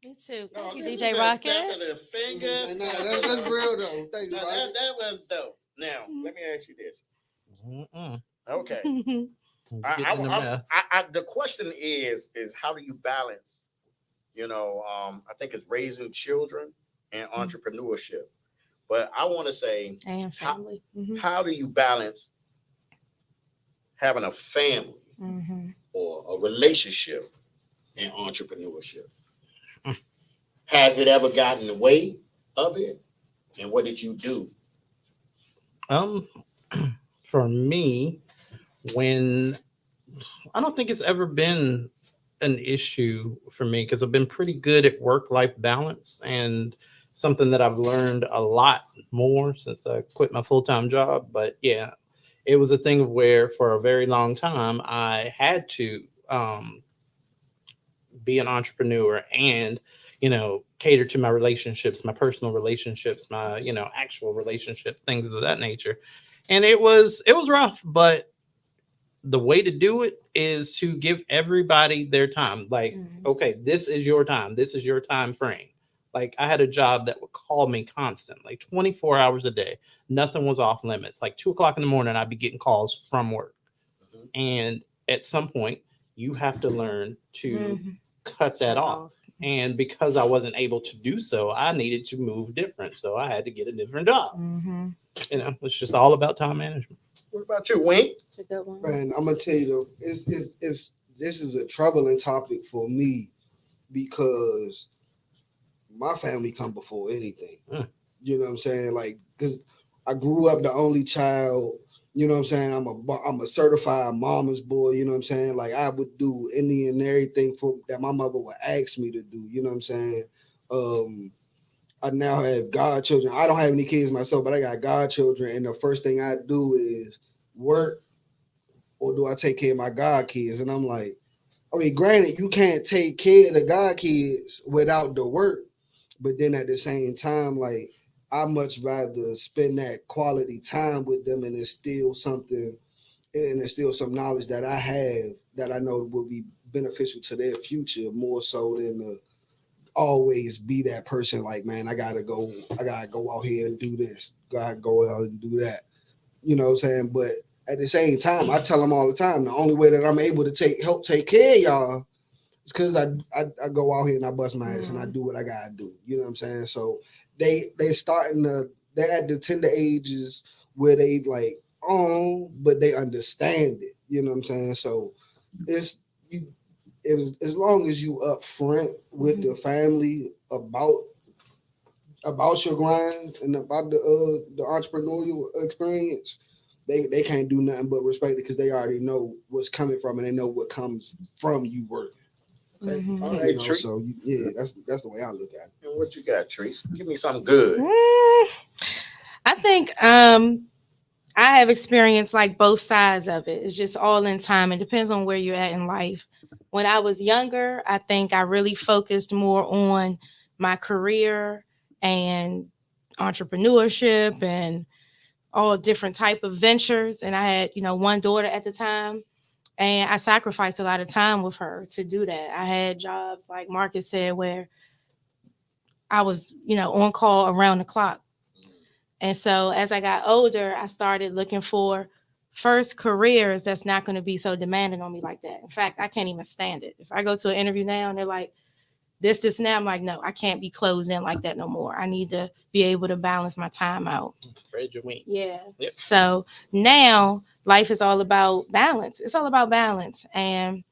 S4: Me too.
S3: No,
S4: Thank you,
S3: this is
S4: DJ
S3: that snap
S4: Rocket.
S3: of the fingers.
S6: And that's real though. Thank you,
S3: No,
S6: Rocket.
S3: that was dope. Now, let me ask you this.
S5: Mm-mm.
S3: Okay.
S5: Getting in the mess.
S3: The question is how do you balance, I think it's raising children and entrepreneurship. But I want to say,
S4: And family. Mhm.
S3: how do you balance having a family
S4: Mhm.
S3: or a relationship and entrepreneurship? Has it ever gotten in the way of it? And what did you do?
S5: For me, when I don't think it's ever been an issue for me because I've been pretty good at work-life balance and something that I've learned a lot more since I quit my full-time job. But yeah, it was a thing where for a very long time I had to be an entrepreneur and cater to my relationships, my personal relationships, my actual relationship, things of that nature. And it was rough, but the way to do it is to give everybody their time. Like, okay, this is your time. This is your time frame. Like I had a job that would call me constant, like 24 hours a day. Nothing was off limits. Like 2:00 in the morning, I'd be getting calls from work. And at some point you have to learn to cut that off. And because I wasn't able to do so, I needed to move different. So I had to get a different job. It's just all about time management.
S3: What about you, Wink?
S4: It's a good one.
S6: Man, I'm gonna tell you though, this is a troubling topic for me because my family come before anything. You know what I'm saying? Like, because I grew up the only child. You know what I'm saying? I'm a certified mama's boy. You know what I'm saying? Like I would do any and everything that my mother would ask me to do. You know what I'm saying? I now have godchildren. I don't have any kids myself, but I got godchildren, and the first thing I do is work, or do I take care of my god kids? And I'm like, I mean, granted, you can't take care of the god kids without the work, but then at the same time, like I much rather spend that quality time with them and instill something, and instill some knowledge that I have that I know will be beneficial to their future more so than always be that person like, man, I gotta go out here and do this, gotta go out and do that. You know what I'm saying? But at the same time, I tell them all the time, the only way that I'm able to help take care of y'all is because I go out here and I bust my ass and I do what I gotta do. You know what I'm saying? So they're at the tender ages where they like, but they understand it. You know what I'm saying? So as long as you upfront with the family about your grind and about the entrepreneurial experience, they can't do nothing but respect it because they already know what's coming from and they know what comes from you working.
S3: All right, Tree.
S6: So that's the way I look at it.
S3: And what you got, Trees? Give me something good.
S4: I think I have experienced like both sides of it. It's just all in time. It depends on where you're at in life. When I was younger, I think I really focused more on my career and entrepreneurship and all different type of ventures. And I had, one daughter at the time, and I sacrificed a lot of time with her to do that. I had jobs, like Marcus said, where I was, on call around the clock. And so as I got older, I started looking for first careers that's not going to be so demanding on me like that. In fact, I can't even stand it. If I go to an interview now and they're like, this, now, I'm like, no, I can't be closed in like that no more. I need to be able to balance my time out.
S5: Spread your wings.
S4: Yeah.
S5: Yep.
S4: So now life is all about balance. It's all about balance. And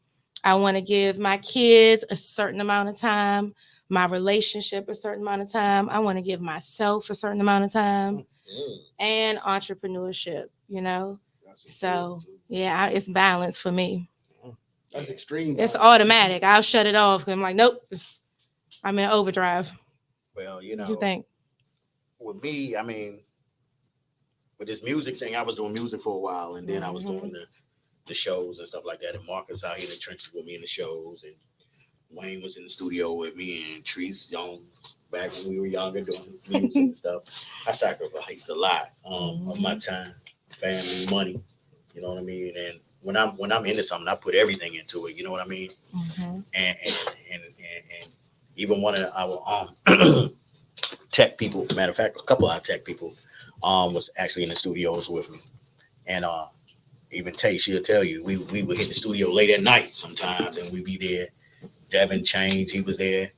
S4: I want to give my kids a certain amount of time, my relationship a certain amount of time. I want to give myself a certain amount of time and entrepreneurship, So yeah, it's balance for me.
S6: That's extreme.
S4: It's automatic. I'll shut it off. I'm like, nope, I'm in overdrive.
S3: Well,
S4: What you think?
S3: with me, I mean, with this music thing, I was doing music for a while, and then I was doing the shows and stuff like that. And Marcus out here in the trenches with me in the shows, and Wayne was in the studio with me, and Treese Jones back when we were younger doing music and stuff. I sacrificed a lot of my time, family, money. You know what I mean? And when I'm into something, I put everything into it. You know what I mean? And even one of our tech people, matter of fact, a couple of our tech people was actually in the studios with me. And even Tay, she'll tell you, we would hit the studio late at night sometimes, and we'd be there. Devin Change, he was there,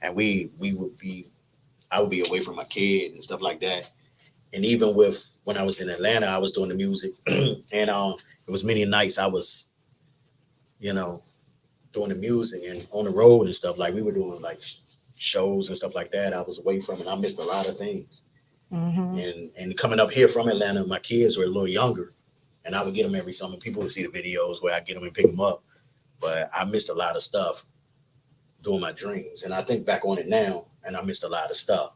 S3: and I would be away from my kid and stuff like that. And even with when I was in Atlanta, I was doing the music, and it was many nights I was, doing the music and on the road and stuff. Like we were doing like shows and stuff like that. I was away from it. I missed a lot of things. And coming up here from Atlanta, my kids were a little younger, and I would get them every summer. People would see the videos where I get them and pick them up, but I missed a lot of stuff doing my dreams. And I think back on it now, and I missed a lot of stuff,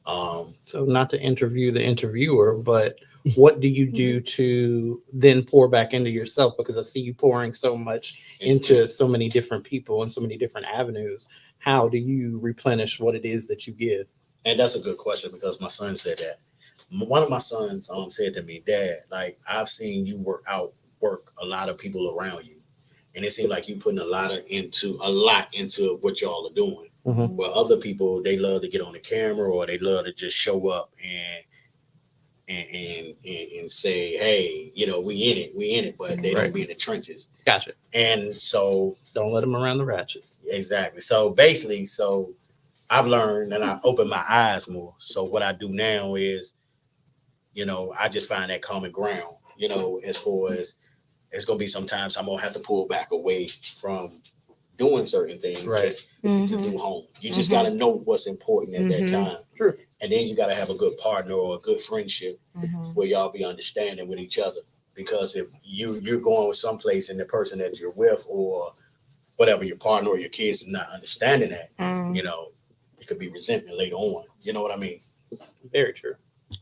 S5: So not to interview the interviewer, but what do you do to then pour back into yourself? Because I see you pouring so much into so many different people and so many different avenues. How do you replenish what it is that you give?
S3: And that's a good question, because my son said that. One of my sons said to me, Dad, like, I've seen you work a lot of people around you. And it seems like you putting a lot into what y'all are doing. Well, other people, they love to get on the camera, or they love to just show up and say, hey, we in it, but they don't be in the trenches.
S5: Gotcha.
S3: And so
S5: don't let them around the ratchets.
S3: Exactly. So basically, I've learned and I opened my eyes more. So what I do now is, I just find that common ground, as far as it's going to be sometimes I'm going to have to pull back away from doing certain things to do home. You just got to know what's important at that time.
S5: True.
S3: And then you got to have a good partner or a good friendship where y'all be understanding with each other. Because if you're going with someplace and the person that you're with or whatever, your partner or your kids is not understanding that, it could be resentment later on. You know what I mean?
S5: Very true.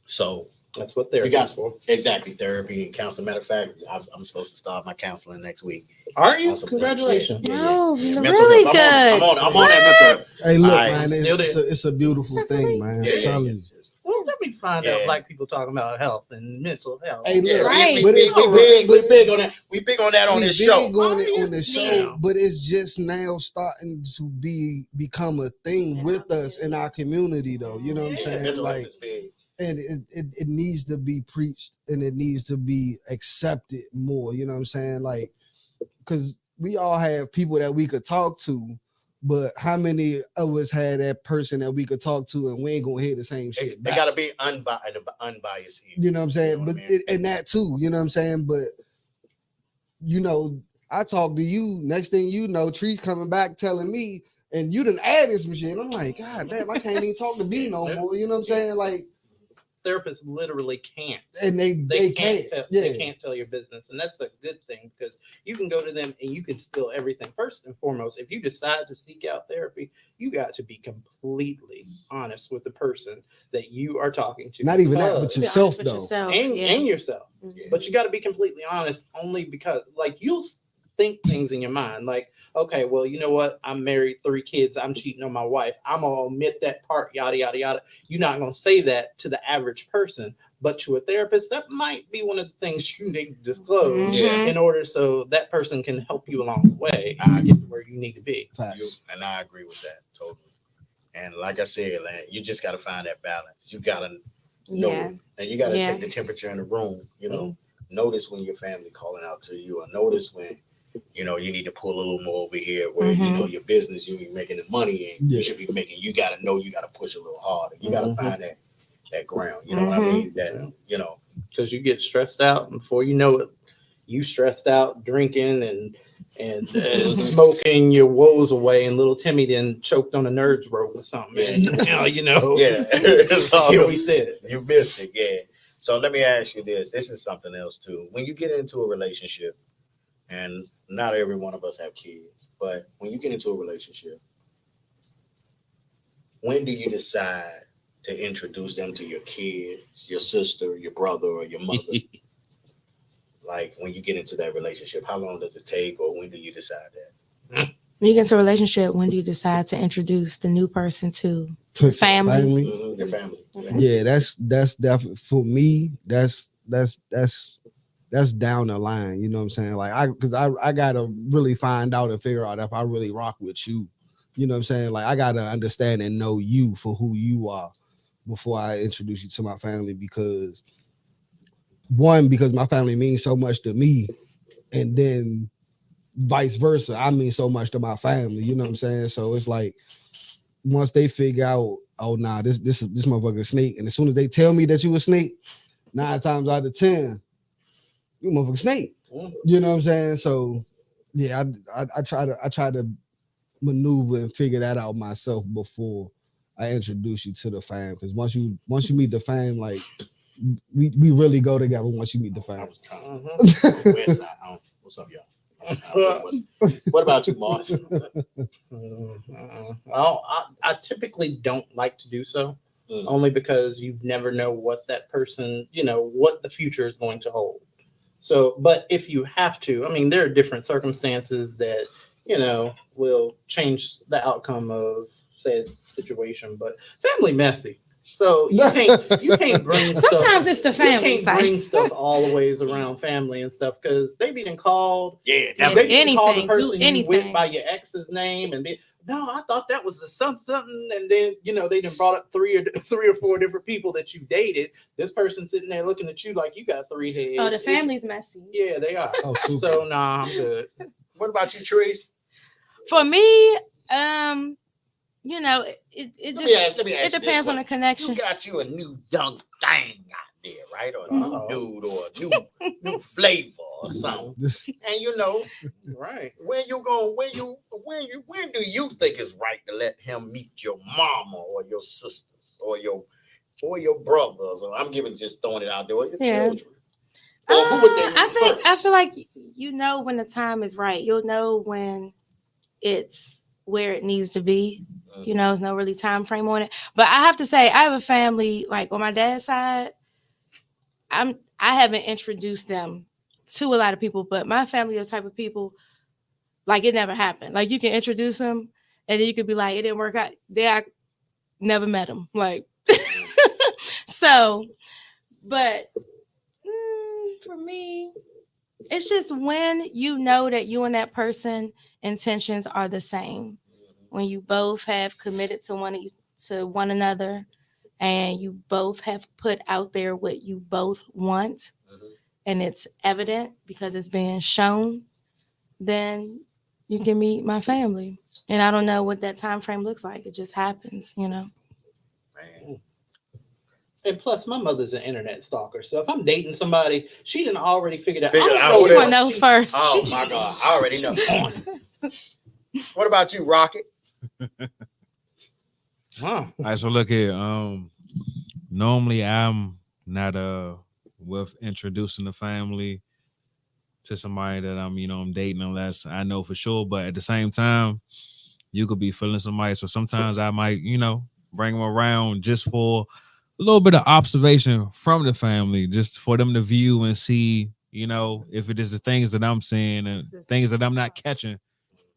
S3: So
S5: that's what therapy is for.
S3: Exactly. Therapy and counseling. Matter of fact, I'm supposed to start my counseling next week.
S5: Are you? Congratulations.
S4: Oh,
S3: Mental
S4: really
S3: health.
S4: good.
S3: I'm on that mental health.
S6: Hey, look,
S3: All right.
S6: man, it's a beautiful thing, man. I'm telling you.
S5: Well, let me find out black people talking about health and mental health.
S6: Hey, look,
S4: Right.
S6: but
S3: we big on that. We big on that on this show.
S6: On the show, but it's just now starting to become a thing with us in our community, though. You know what I'm saying?
S3: Mental health
S6: Like,
S3: is big.
S6: and it needs to be preached and it needs to be accepted more. You know what I'm saying? Like, because we all have people that we could talk to, but how many of us had that person that we could talk to and we ain't gonna hear the same shit?
S3: They gotta be unbiased.
S6: You know what I'm saying? But and that too, you know what I'm saying? But I talk to you, next thing you know, Tree's coming back telling me, and you done added some shit. I'm like, God damn, I can't even talk to B no more. You know what I'm saying? Like,
S5: therapists literally can't.
S6: And they can't.
S5: They can't tell your business. And that's a good thing, because you can go to them and you can spill everything. First and foremost, if you decide to seek out therapy, you got to be completely honest with the person that you are talking to.
S6: Not even that, but yourself, though.
S5: And yourself. But you got to be completely honest, only because, like, you'll think things in your mind like, okay, well, you know what? I'm married, 3 kids. I'm cheating on my wife. I'm going to omit that part, yada, yada, yada. You're not going to say that to the average person, but to a therapist, that might be one of the things you need to disclose in order so that person can help you along the way and get to where you need to be.
S3: And I agree with that totally. And like I said, you just got to find that balance. You got to know it. And you got to take the temperature in the room, notice when your family calling out to you, or notice when you need to pull a little more over here where your business, you be making the money, and you should be making, you got to push a little harder. You got to find that ground, you know what I mean? That
S5: because you get stressed out, and before you know it, you stressed out drinking and smoking your woes away, and little Timmy then choked on a nerd's rope or something. And now here we sit.
S3: You missed it, So let me ask you this. This is something else too. When you get into a relationship, and not every one of us have kids, but when you get into a relationship, when do you decide to introduce them to your kids, your sister, your brother, or your mother? Like when you get into that relationship, how long does it take, or when do you decide that?
S4: When you get into a relationship, when do you decide to introduce the new person to family?
S3: Your family.
S6: Yeah, that's definitely for me. That's down the line. You know what I'm saying? Like I gotta really find out and figure out if I really rock with you. You know what I'm saying? Like I gotta understand and know you for who you are before I introduce you to my family, because my family means so much to me, and then vice versa. I mean so much to my family. You know what I'm saying? So it's like once they figure out, oh nah, this motherfucker a snake, and as soon as they tell me that you a snake, 9 times out of 10, you motherfucker snake. You know what I'm saying? So yeah, I try to maneuver and figure that out myself before I introduce you to the fam. Because once you meet the fam, like we really go together. Once you meet the fam.
S3: West side. What's up, y'all? What about you, Marty?
S5: Well, I typically don't like to do so, only because you never know what that person, what the future is going to hold. So, but if you have to, I mean, there are different circumstances that, will change the outcome of said situation, but family messy. So you can't bring stuff.
S4: Sometimes it's the family.
S5: You can't bring stuff all the ways around family and stuff, because they be called.
S3: Yeah,
S5: they be called the
S4: anything,
S5: person
S4: do
S5: you with
S4: anything.
S5: by your ex's name, and no, I thought that was a something, and then they done brought up three or four different people that you dated. This person sitting there looking at you like you got 3 heads.
S4: Oh, the family's messy.
S5: Yeah, they are.
S6: Oh, super.
S5: So nah, I'm good.
S3: What about you, Trace?
S4: For me, it
S3: Let me ask
S4: it depends on the connection.
S3: You got you a new young thing out there, right? Or a new dude, or a new flavor or something. And
S5: Right.
S3: when do you think it's right to let him meet your mama or your sisters or your brothers? Or I'm throwing it out there, or your children. Or who would they meet
S4: I
S3: first?
S4: feel like when the time is right. You'll know when it's where it needs to be. There's no really time frame on it. But I have to say, I have a family, like on my dad's side, I haven't introduced them to a lot of people, but my family are the type of people, like it never happened. Like you can introduce them and then you could be like, it didn't work out. I never met them. Like, so, but for me, it's just when you know that you and that person intentions are the same, when you both have committed to one another, and you both have put out there what you both want, and it's evident because it's being shown, then you can meet my family. And I don't know what that time frame looks like. It just happens,
S3: Man.
S5: And plus, my mother's an internet stalker. So if I'm dating somebody, she done already figured out.
S3: She
S4: wanna know first.
S3: Oh my God, I already know. What about you, Rocket?
S8: All right, so look here. Normally I'm not with introducing the family to somebody that I'm dating, unless I know for sure. But at the same time, you could be feeling somebody. So sometimes I might, bring them around just for a little bit of observation from the family, just for them to view and see, if it is the things that I'm seeing and things that I'm not catching.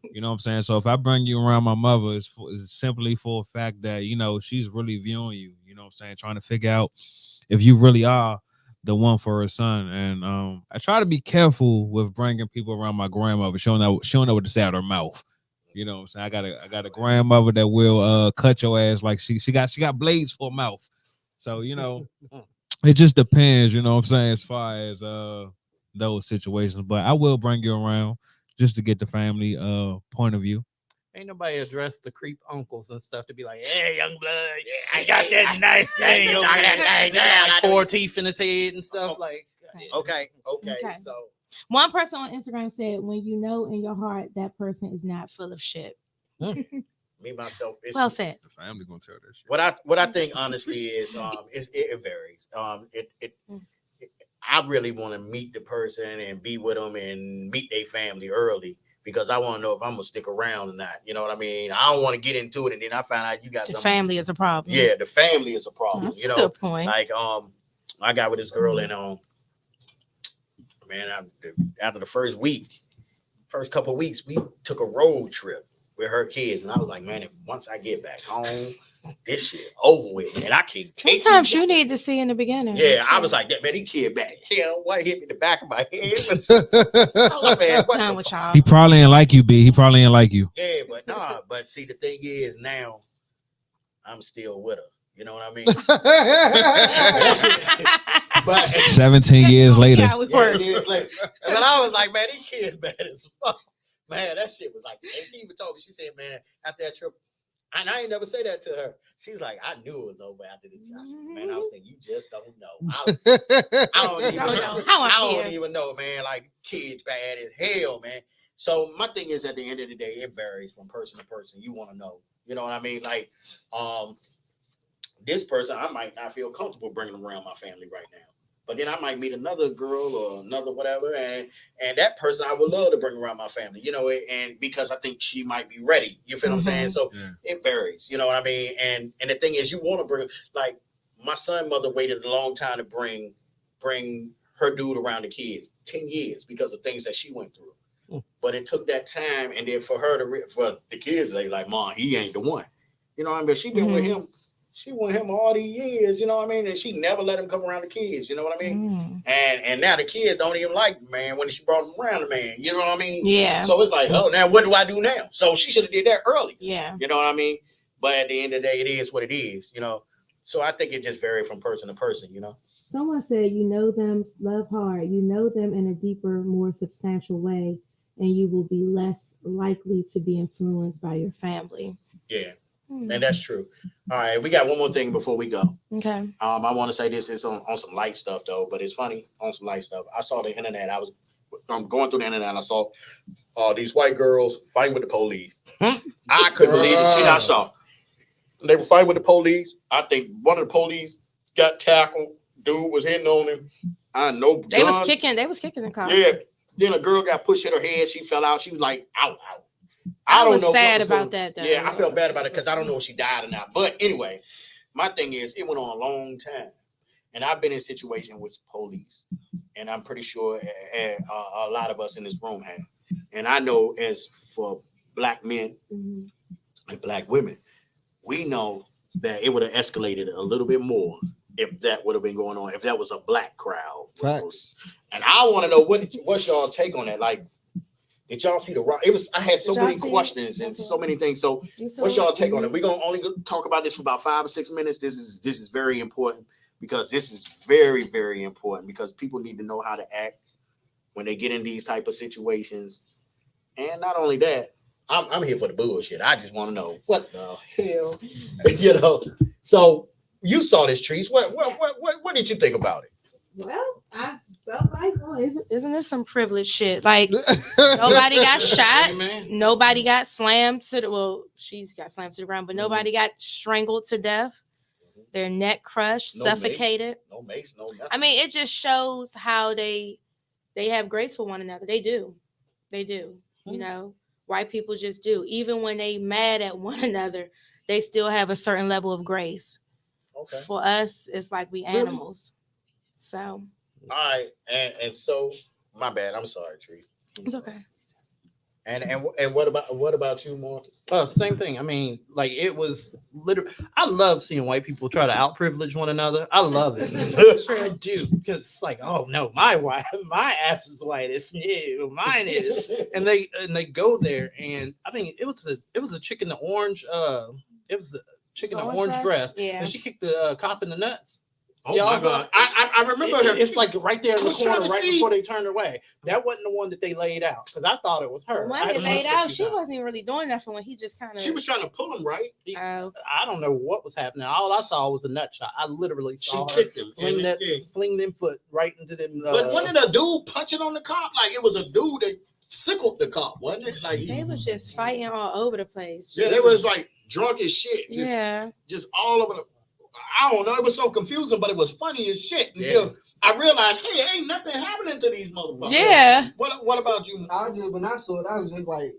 S8: You know what I'm saying? So if I bring you around my mother, it's simply for a fact that, she's really viewing you, you know what I'm saying? Trying to figure out if you really are the one for her son. And I try to be careful with bringing people around my grandmother. She don't know what to say out her mouth. You know what I'm saying? I got a grandmother that will cut your ass like she got blades for a mouth. So, it just depends, you know what I'm saying, as far as those situations. But I will bring you around just to get the family point of view.
S5: Ain't nobody addressed the creep uncles and stuff to be like, hey, young blood, I got that nice thing. Over there. Like 4 teeth in his head and stuff. Like,
S3: Okay. So
S4: One person on Instagram said, when you know in your heart that person is not full of shit.
S3: me myself,
S4: Well said.
S8: The family gonna tell that shit.
S3: What I think honestly is it varies. I really want to meet the person and be with them and meet their family early because I want to know if I'm gonna stick around or not. You know what I mean? I don't want to get into it and then I find out you got
S4: The
S3: some
S4: family is a problem.
S3: Yeah, the family is a problem.
S4: That's
S3: You
S4: a
S3: know,
S4: good point.
S3: like I got with this girl and man, after the first couple of weeks, we took a road trip with her kids, and I was like, man, once I get back home, this shit over with, and I can't take.
S4: Sometimes you need to see in the beginning.
S3: Yeah, I was like that, man. He kid back. Hell, what hit me in the back of my head? I was like, man, what
S4: Done
S3: the
S4: with
S3: fuck?
S4: y'all.
S8: He probably ain't like you, B. He probably ain't like you.
S3: Yeah, but nah, but see, the thing is now, I'm still with her. You know what I mean? But
S8: 17 years later.
S4: Yeah, we were.
S3: years later. But I was like, man, these kids bad as fuck. Man, that shit was like, and she even told me, she said, man, after that trip, and I ain't never say that to her. She's like, I knew it was over after this. I said, man, I was thinking, you just don't know. I don't even know. I don't even know, man. Like, kids bad as hell, man. So my thing is, at the end of the day, it varies from person to person. You want to know. You know what I mean? Like, this person, I might not feel comfortable bringing around my family right now. But then I might meet another girl or another whatever, and that person I would love to bring around my family, you know, and because I think she might be ready. You feel what I'm saying? So it varies, you know what I mean? And the thing is, you want to bring, like, my son's mother waited a long time to bring her dude around the kids, 10 years, because of things that she went through. But it took that time, and then for her for the kids, they like, Mom, he ain't the one. You know what I mean? She been with him. She with him all these years, you know what I mean? And she never let him come around the kids, you know what I mean? And now the kids don't even like the man when she brought him around the man, you know what I mean?
S4: Yeah.
S3: So it's like, oh, now what do I do now? So she should have did that early.
S4: Yeah.
S3: You know what I mean? But at the end of the day, it is what it is, you know? So I think it just varies from person to person, you know?
S9: Someone said, you know them, love hard. You know them in a deeper, more substantial way, and you will be less likely to be influenced by your
S4: Family.
S3: Yeah. And that's true. All right, we got one more thing before we go.
S4: Okay.
S3: I want to say this is on some light stuff though, but it's funny on some light stuff. I saw the internet. I'm going through the internet. And I saw these white girls fighting with the police. I couldn't believe the shit I saw. They were fighting with the police. I think one of the police got tackled. Dude was hitting on him. I know
S4: They was kicking the car.
S3: Yeah. Then a girl got pushed in her head. She fell out. She was like, ow, ow.
S4: I
S3: don't
S4: was
S3: know
S4: sad about that though.
S3: Yeah, I felt bad about it because I don't know if she died or not. But anyway, my thing is, it went on a long time, and I've been in situations with police, and I'm pretty sure a lot of us in this room have. And I know, as for black men and black women, we know that it would have escalated a little bit more if that would have been going on, if that was a black crowd.
S6: Facts.
S3: And I want to know what's y'all take on that, like. Did y'all see the rock? I had so many questions and so many things. So what's y'all take on it? We're gonna only talk about this for about 5 or 6 minutes. This is very important because this is very, very important because people need to know how to act when they get in these type of situations. And not only that, I'm here for the bullshit. I just want to know what the hell, you know. So you saw this, Trees. What did you think about it?
S9: Well, I felt like,
S4: isn't this some privileged shit? Like nobody got shot, nobody got slammed to the she's got slammed to the ground, but nobody got strangled to death. Their neck crushed, suffocated.
S3: No mace, no nothing.
S4: I mean, it just shows how they have grace for one another. They do. You know, white people just do. Even when they mad at one another, they still have a certain level of grace.
S3: Okay.
S4: For us, it's like we animals. So,
S3: all right, and so my bad. I'm sorry, Tree.
S4: It's okay.
S3: And what about you, Marcus?
S5: Same thing. I mean, like it was literally. I love seeing white people try to out privilege one another. I love it. I do because it's like, oh no, my ass is white. It's new. Mine is, and they go there, and I mean, it was a chick in the orange. It was a chick in the orange dress.
S4: Yeah,
S5: and she kicked the cop in the nuts.
S3: Oh my God! I remember her.
S5: It's like right there in the corner, right before they turned away. That wasn't the one that they laid out because I thought it was her.
S4: When they laid out, she wasn't even really doing nothing. When he just kind of,
S3: she was trying to pull him, right?
S5: I don't know what was happening. All I saw was a nut shot. I literally saw
S3: she kicked him,
S5: fling them foot right into them.
S3: But wasn't it a dude punching on the cop? Like it was a dude that sickled the cop, wasn't it? Like
S4: they was just fighting all over the place.
S3: Yeah, they was like drunk as shit.
S4: Just
S3: all over the. I don't know. It was so confusing, but it was funny as shit until I realized, hey, ain't nothing happening to these motherfuckers.
S4: Yeah.
S3: What about you?
S6: When I saw it, I was just like,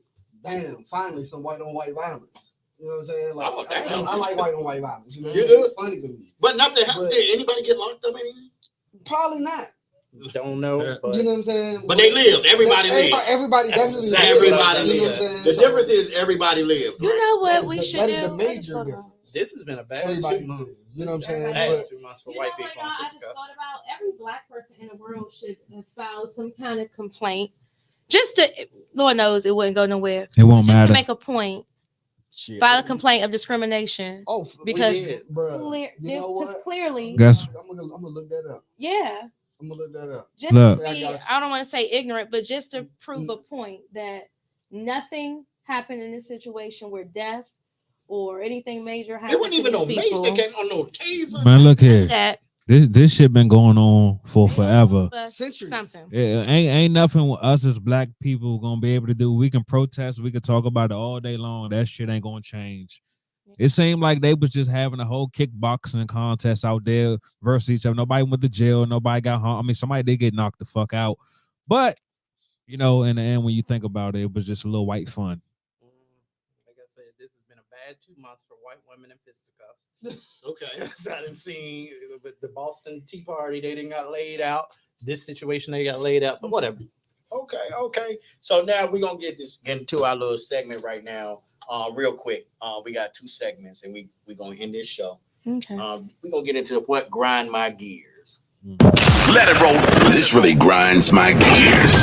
S6: damn, finally some white on white violence. You know what I'm saying? Like,
S3: Oh, damn.
S6: I like white on white violence. You know,
S3: You do?
S6: It's funny to me.
S3: But nothing happened.
S6: But-
S3: Did anybody get locked up? Anything?
S6: Probably not.
S5: Don't know, but
S6: You know what I'm saying?
S3: But they lived. Everybody lived.
S6: Everybody definitely lived.
S3: Everybody
S6: You know what I'm
S3: lived.
S6: saying?
S3: The
S6: So,
S3: difference is everybody lived.
S4: You know what
S6: That's
S4: we
S6: the-
S4: should
S6: that
S4: do?
S6: is the
S4: I
S6: major
S4: just thought
S6: difference.
S4: about-
S5: this has been a bad
S6: Everybody
S5: 2 months.
S6: lived. You know what I'm saying?
S5: Bad
S6: But
S5: 2 months for
S4: You know
S5: white
S4: what,
S5: people.
S4: y'all,
S5: in
S4: I just
S5: Frisco.
S4: thought about every black person in the world should file some kind of complaint. Just to, Lord knows it wouldn't go nowhere.
S8: It won't
S4: Just
S8: matter.
S4: to make a point,
S3: Shit.
S4: file a complaint of discrimination. Because
S5: We did.
S6: bro, you know what?
S4: clearly,
S8: Guess
S6: I'm gonna look that up.
S4: yeah.
S6: I'm gonna look that up.
S4: Just
S8: Look.
S4: to
S6: I
S4: be,
S6: got you.
S4: I don't want to say ignorant, but just to prove a point that nothing happened in this situation where death or anything major happened.
S3: There wasn't even
S4: to
S3: no
S4: these
S3: mace
S4: people.
S3: that came on no taser.
S8: Man, look here.
S4: That
S8: This shit been going on for forever.
S6: Centuries.
S4: Something.
S8: Yeah, ain't nothing with us as black people gonna be able to do. We can protest, we can talk about it all day long. That shit ain't gonna change. It seemed like they was just having a whole kickboxing contest out there versus each other. Nobody went to jail. Nobody got harmed. I mean, somebody did get knocked the fuck out. But, you know, in the end, when you think about it, it was just a little white fun.
S5: Like I said, this has been a bad 2 months for white women in fisticuffs.
S3: Okay.
S5: I didn't see with the Boston Tea Party, they didn't got laid out. This situation, they got laid out, but whatever.
S3: Okay. So now we're gonna get into our little segment right now. Real quick. We got 2 segments and we're gonna end this show.
S4: Okay.
S3: We're gonna get into what grind my gears.
S1: Let it roll. This really grinds my gears.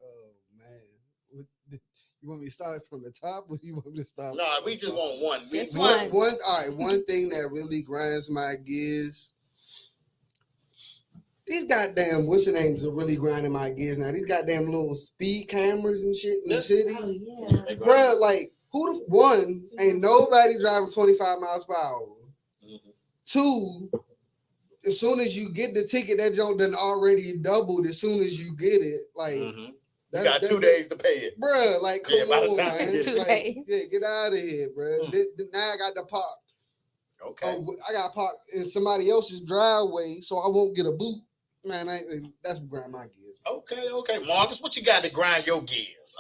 S6: Oh man. You want me to start from the top or you want me to start?
S3: No, we just want one.
S4: Just
S6: All
S4: one.
S6: right, one thing that really grinds my gears. These goddamn what's the names are really grinding my gears now. These goddamn little speed cameras and shit in the city.
S9: Oh yeah.
S6: Bruh, like who the one ain't nobody driving 25 miles per hour.
S3: Mhm.
S6: 2, as soon as you get the ticket, that junk done already doubled as soon as you get it. Like
S3: Mhm. You got 2 days to pay it.
S6: bruh, like come
S3: Yeah, by the
S6: on,
S3: time
S6: man.
S3: you
S4: get- 2
S6: Like,
S4: days.
S6: yeah, get out of here, bruh.
S3: Mm.
S6: Now I got to park.
S3: Okay.
S6: I got to park in somebody else's driveway, so I won't get a boot. Man, that's grind my gears.
S3: Okay. Marcus, what you got to grind your gears?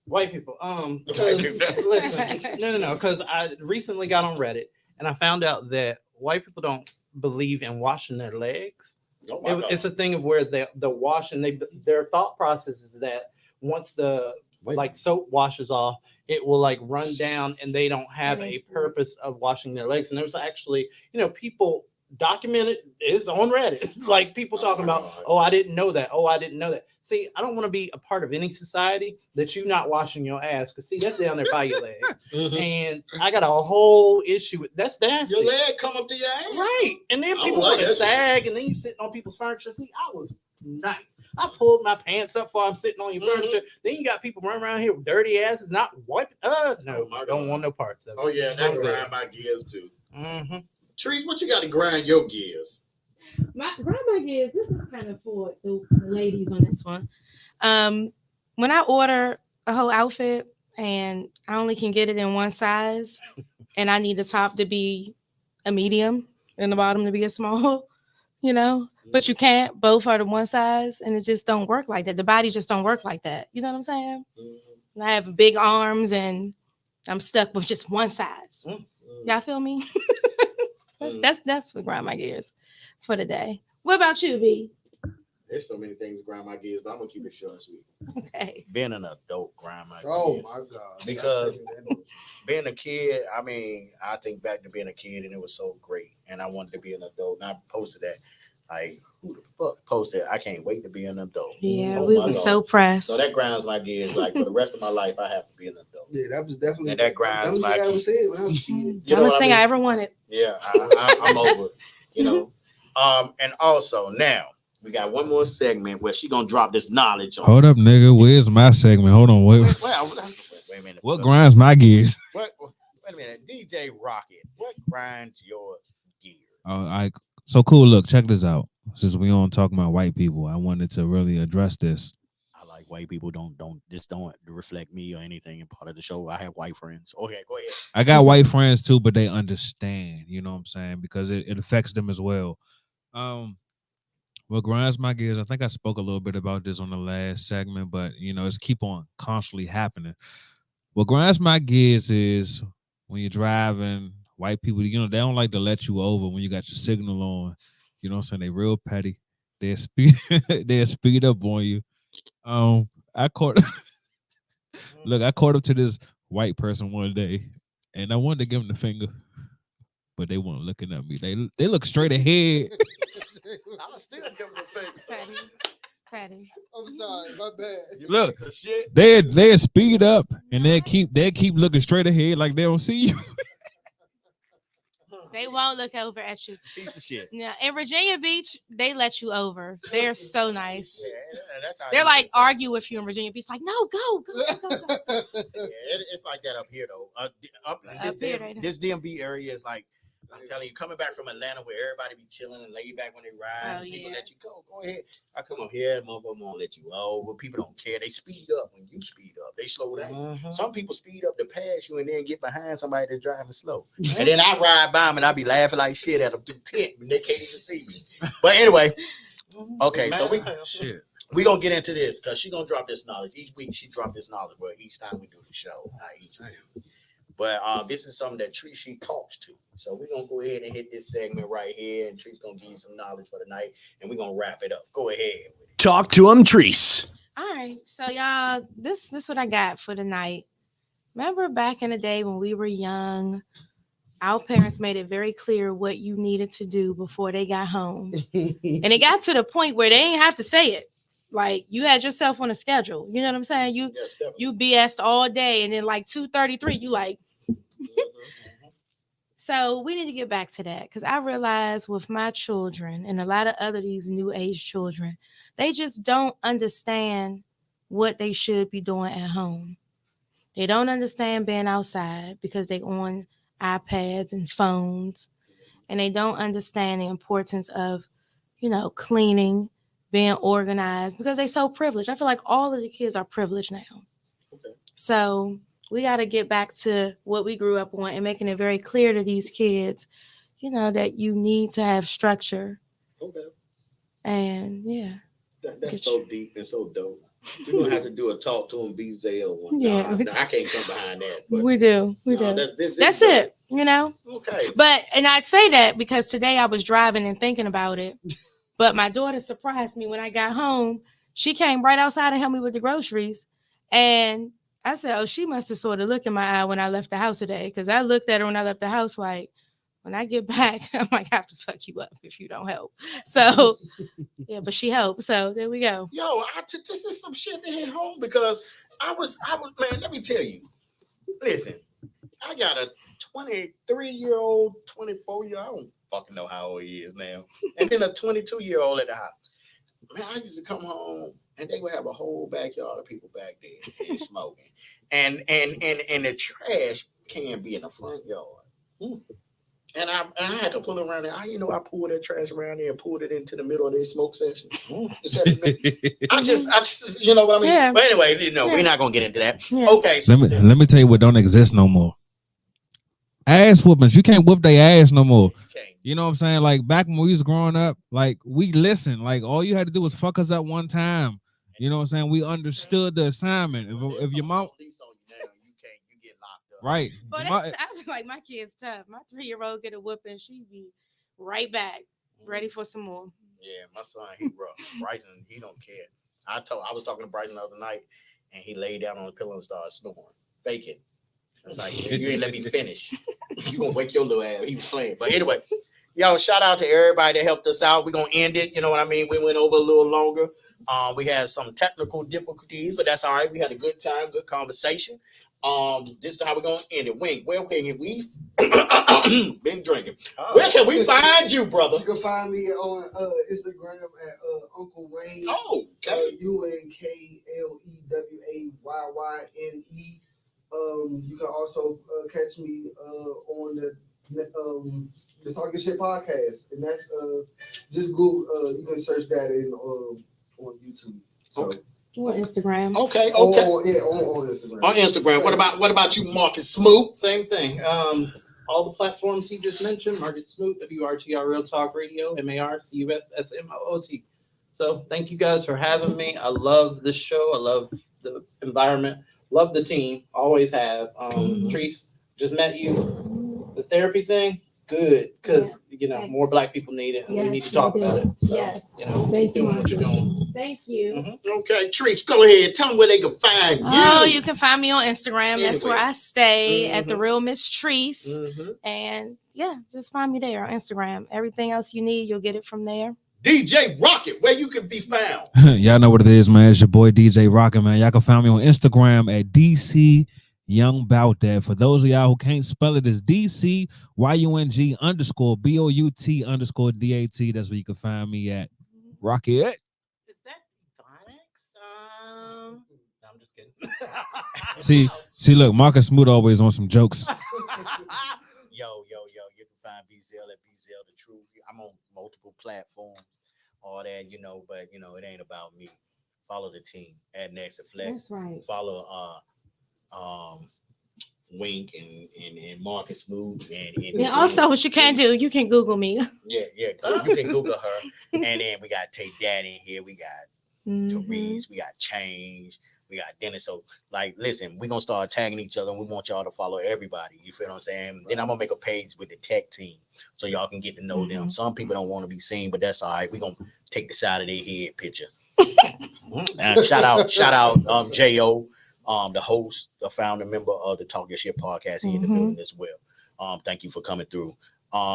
S5: White people.
S3: White
S5: Because
S3: people.
S5: listen, no. Because I recently got on Reddit and I found out that white people don't believe in washing their legs.
S3: Oh my God.
S5: It's a thing of where the wash and their thought process is that once the like soap washes off, it will like run down and they don't have a purpose of washing their legs. And there's actually, people documented is on Reddit. Like people talking about, oh, I didn't know that. Oh, I didn't know that. See, I don't want to be a part of any society that you not washing your ass. Cause see, that's down there by your legs.
S3: Mhm.
S5: And I got a whole issue with that's nasty.
S3: Your leg come up to your ass.
S5: Right. And then
S3: I don't
S5: people
S3: like
S5: want to
S3: that shit.
S5: sag and then you sitting on people's furniture. See, I was nice. I pulled my pants up while I'm sitting on your
S3: Mhm.
S5: furniture. Then you got people running around here with dirty asses, not wiping. No,
S3: Oh my
S5: don't
S3: God.
S5: want no parts of it.
S3: Oh yeah, that
S5: I'm good.
S3: grind my gears too.
S5: Mm-hmm.
S3: Trees, what you got to grind your gears?
S9: My grandma gears. This is kind of for the ladies on
S4: This one. When I order a whole outfit and I only can get it in one size, and I need the top to be a medium and the bottom to be a small, but you can't. Both are the one size, and it just don't work like that. The body just don't work like that. You know what I'm saying?
S3: Mhm.
S4: And I have big arms, and I'm stuck with just one size. Y'all feel me? That's what grind my gears for the day. What about you, B?
S3: There's so many things to grind my gears, but I'm gonna keep it short and sweet.
S4: Okay.
S3: Being an adult grind my
S6: Oh
S3: gears.
S6: my God.
S3: Because being a kid, I think back to being a kid and it was so great. And I wanted to be an adult. And I posted that. Like, who the fuck posted? I can't wait to be an adult.
S4: Yeah,
S3: Oh
S4: we
S3: my
S4: were
S3: God.
S4: so pressed.
S3: So that grinds my gears. Like for the rest of my life, I have to be an adult.
S6: Yeah, that was definitely
S3: And that grinds
S6: that was
S3: my
S6: what I
S3: gears.
S6: was saying when I was a kid.
S3: You know
S4: Dumbest
S3: what I
S4: thing
S3: mean?
S4: I ever wanted.
S3: Yeah, I'm over it. And also now we got one more segment where she gonna drop this knowledge on.
S8: Hold up, nigga. Where's my segment? Hold on. Wait
S3: a minute.
S8: what grinds my gears?
S3: Wait a minute. DJ Rocket, what grinds your gears?
S8: So cool. Look, check this out. Since we on talking about white people, I wanted to really address this.
S3: I like white people don't reflect me or anything in part of the show. I have white friends. Okay, go ahead.
S8: I got white friends too, but they understand, you know what I'm saying? Because it affects them as well. What grinds my gears, I think I spoke a little bit about this on the last segment, but it's keep on constantly happening. What grinds my gears is when you're driving, white people, they don't like to let you over when you got your signal on. You know what I'm saying? They real petty. They'll speed they'll speed up on you. I caught I caught up to this white person one day and I wanted to give them the finger, but they weren't looking at me. They look straight ahead.
S3: I'll still give them the finger.
S4: Patty.
S6: I'm sorry, my bad.
S8: Look, they speed up and they keep looking straight ahead like they don't see you.
S4: They won't look over at you.
S3: Piece of shit.
S4: Yeah, in Virginia Beach, they let you over. They're so nice.
S3: Yeah, that's how
S4: they're like argue with you in Virginia Beach, like no, go.
S3: It's like that up here though. This DMV area is like, I'm telling you, coming back from Atlanta where everybody be chilling and laid back when they ride.
S4: Oh,
S3: People
S4: yeah.
S3: let you go ahead. I come up here, motherfucker won't let you over. People don't care. They speed up when you speed up. They slow down.
S5: Mm-hmm.
S3: Some people speed up to pass you and then get behind somebody that's driving slow. And then I ride by them and I be laughing like shit at them through tent when they can't even see me. But anyway, okay, so we gonna get into this because she gonna drop this knowledge. Each week she drop this knowledge, but each time we do the show, not each week. But this is something that she talks to. So we're going to go ahead and hit this segment right here. And Tree's going to give you some knowledge for the night. And we're going to wrap it up. Go ahead.
S2: Talk to him, Treese.
S4: All right. So, y'all, this is what I got for the night. Remember back in the day when we were young, our parents made it very clear what you needed to do before they got home. And it got to the point where they didn't have to say it. Like, you had yourself on a schedule. You know what I'm saying? You BS'd all day. And then like 2:33, you like... So we need to get back to that because I realize with my children and a lot of other these new age children, they just don't understand what they should be doing at home. They don't understand being outside because they on iPads and phones, and they don't understand the importance of, cleaning, being organized because they're so privileged. I feel like all of the kids are privileged now. Okay. So we got to get back to what we grew up on and making it very clear to these kids, that you need to have structure. Okay. And yeah.
S3: That's so deep and so dope. We're going to have to do a talk to him, B-Zale one.
S4: Yeah.
S3: No, I can't come behind that. But
S4: we do. That's it, Okay. And I'd say that because today I was driving and thinking about it, but my daughter surprised me when I got home. She came right outside and helped me with the groceries. And I said, oh, she must have sort of looked in my eye when I left the house today. Because I looked at her when I left the house like, when I get back, I might have to fuck you up if you don't help. So, yeah, but she helped. So there we go.
S3: Yo, this is some shit that hit home because I was, man, let me tell you. Listen, I got a 23-year-old, 24-year-old. I don't fucking know how old he is now. And then a 22-year-old at the house. Man, I used to come home. And they would have a whole backyard of people back there and smoking. And the trash can be in the front yard. And I had to pull it around there. I pulled that trash around there and pulled it into the middle of their smoke session. I just, you know what I mean? Yeah. But anyway, we're not going to get into that. Yeah. Okay. So
S8: let me tell you what don't exist no more. Ass whoopings. You can't whoop their ass no more. You know what I'm saying? Like back when we was growing up, like we listened. Like all you had to do was fuck us up one time. You know what I'm saying? We understood the assignment. If your mom,
S3: you get locked up.
S8: Right.
S4: But I feel like my kid's tough. My 3-year-old get a whooping, she be right back, ready for some more.
S3: Yeah, my son, he rough. Bryson, he don't care. I was talking to Bryson the other night, and he laid down on the pillow and started snoring, faking. I was like, you ain't let me finish. You gonna wake your little ass. He was playing, but anyway. Yo, shout out to everybody that helped us out. We're going to end it. You know what I mean? We went over a little longer. We had some technical difficulties, but that's all right. We had a good time, good conversation. This is how we're going to end it. Wink, where can we been drinking? Where can we find you, brother?
S6: You can find me on Instagram at Uncle Wayne.
S3: Oh, okay.
S6: UNKLEWAYYNE. You can also catch me on the Talking Shit podcast, and that's just Google. You can search that in on YouTube. So.
S9: Or Instagram.
S3: Okay.
S6: On Instagram.
S3: On Instagram. What about you, Marcus Smoot?
S5: Same thing. All the platforms he just mentioned, Marcus Smoot, WRTR Real Talk Radio, MARCUSSMOOT. So thank you guys for having me. I love this show. I love the environment. Love the team. Always have. Treese, just met you. The therapy thing, good. Because, more Black people need it. And we need to talk about it. So,
S9: Yes.
S5: Keep doing what you're doing.
S9: Thank you.
S3: Okay, Treese, go ahead. Tell them where they can find you.
S4: Oh, you can find me on Instagram. That's where
S3: Anyway.
S4: I stay at the
S3: Mhm.
S4: Real Miss Treese.
S3: Mm-hmm.
S4: And yeah, just find me there on Instagram. Everything else you need, you'll get it from there.
S3: DJ Rocket, where you can be found.
S8: Y'all know what it is, man. It's your boy DJ Rocket, man. Y'all can find me on Instagram at DC Young Bout That. For those of y'all who can't spell it, it's DCYUNG_BOUT_DAT. That's where you can find me at. Rocket.
S5: Is that phonics? No, I'm just kidding.
S8: See, look, Marcus Smoot always on some jokes.
S3: Yo. You can find BZL at BZL The Truth. I'm on multiple platforms, all that, but it ain't about me. Follow the team at Next Flex.
S9: That's right.
S3: Follow Wink and Marcus Smoot and
S4: Also, what you can do, you can Google me.
S3: Yeah. You can Google her. And then we got Tay Daddy in here. We got
S4: Mhm.
S3: Therese. We got Change. We got Dennis. So, listen, we're going to start tagging each other. And we want y'all to follow everybody. You feel what I'm saying? Then I'm going to make a page with the tech team so y'all can get to know them. Some people don't want to be seen, but that's all right. We're going to take the side of their head picture. Shout out, J.O., the host, the founder member of the Talk Your Shit podcast here in the building as well. Thank you for coming through.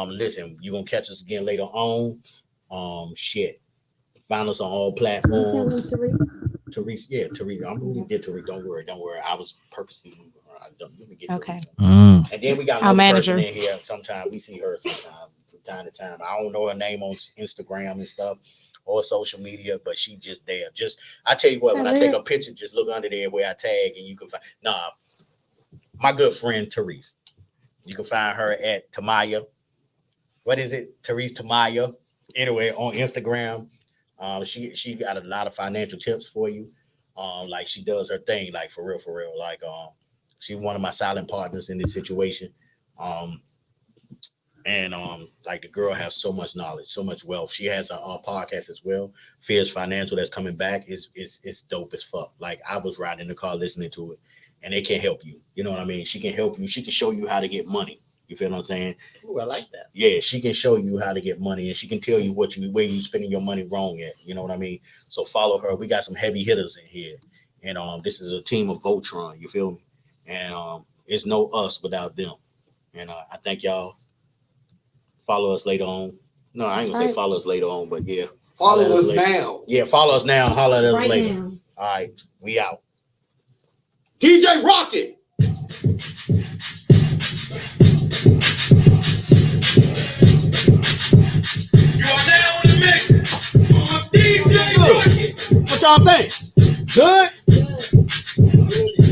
S3: Listen, you're going to catch us again later on. Find us on all platforms. Therese, I'm moving to Therese. Don't worry. I was purposely moving her. Let me get
S4: Okay.
S3: And then we got
S4: Our
S3: another
S4: manager.
S3: person in here. Sometimes we see her from time to time. I don't know her name on Instagram and stuff or social media, but she just there. I tell you what, when I take a picture, just look under there where I tag and you can find. My good friend Therese. You can find her at Tamaya. What is it? Therese Tamaya. Anyway, on Instagram. She got a lot of financial tips for you. She does her thing, for real. She's one of my silent partners in this situation. The girl has so much knowledge, so much wealth. She has a podcast as well, Fierce Financial, that's coming back. It's dope as fuck. I was riding in the car listening to it, and it can help you. You know what I mean? She can help you. She can show you how to get money. You feel what I'm saying?
S5: Ooh, I like that.
S3: Yeah, she can show you how to get money, and she can tell you where you spending your money wrong at. You know what I mean? So follow her. We got some heavy hitters in here, and this is a team of Voltron. You feel me? And it's no us without them. And I thank y'all. Follow us later on. No, I ain't gonna say follow us later on, but yeah,
S6: Follow us
S3: later.
S6: now.
S3: Yeah, follow us now. Holler at us
S9: Right
S3: later.
S9: now.
S3: All right, we out. DJ Rocket.
S1: You are now in the mix with DJ Rocket.
S3: What y'all think? Good?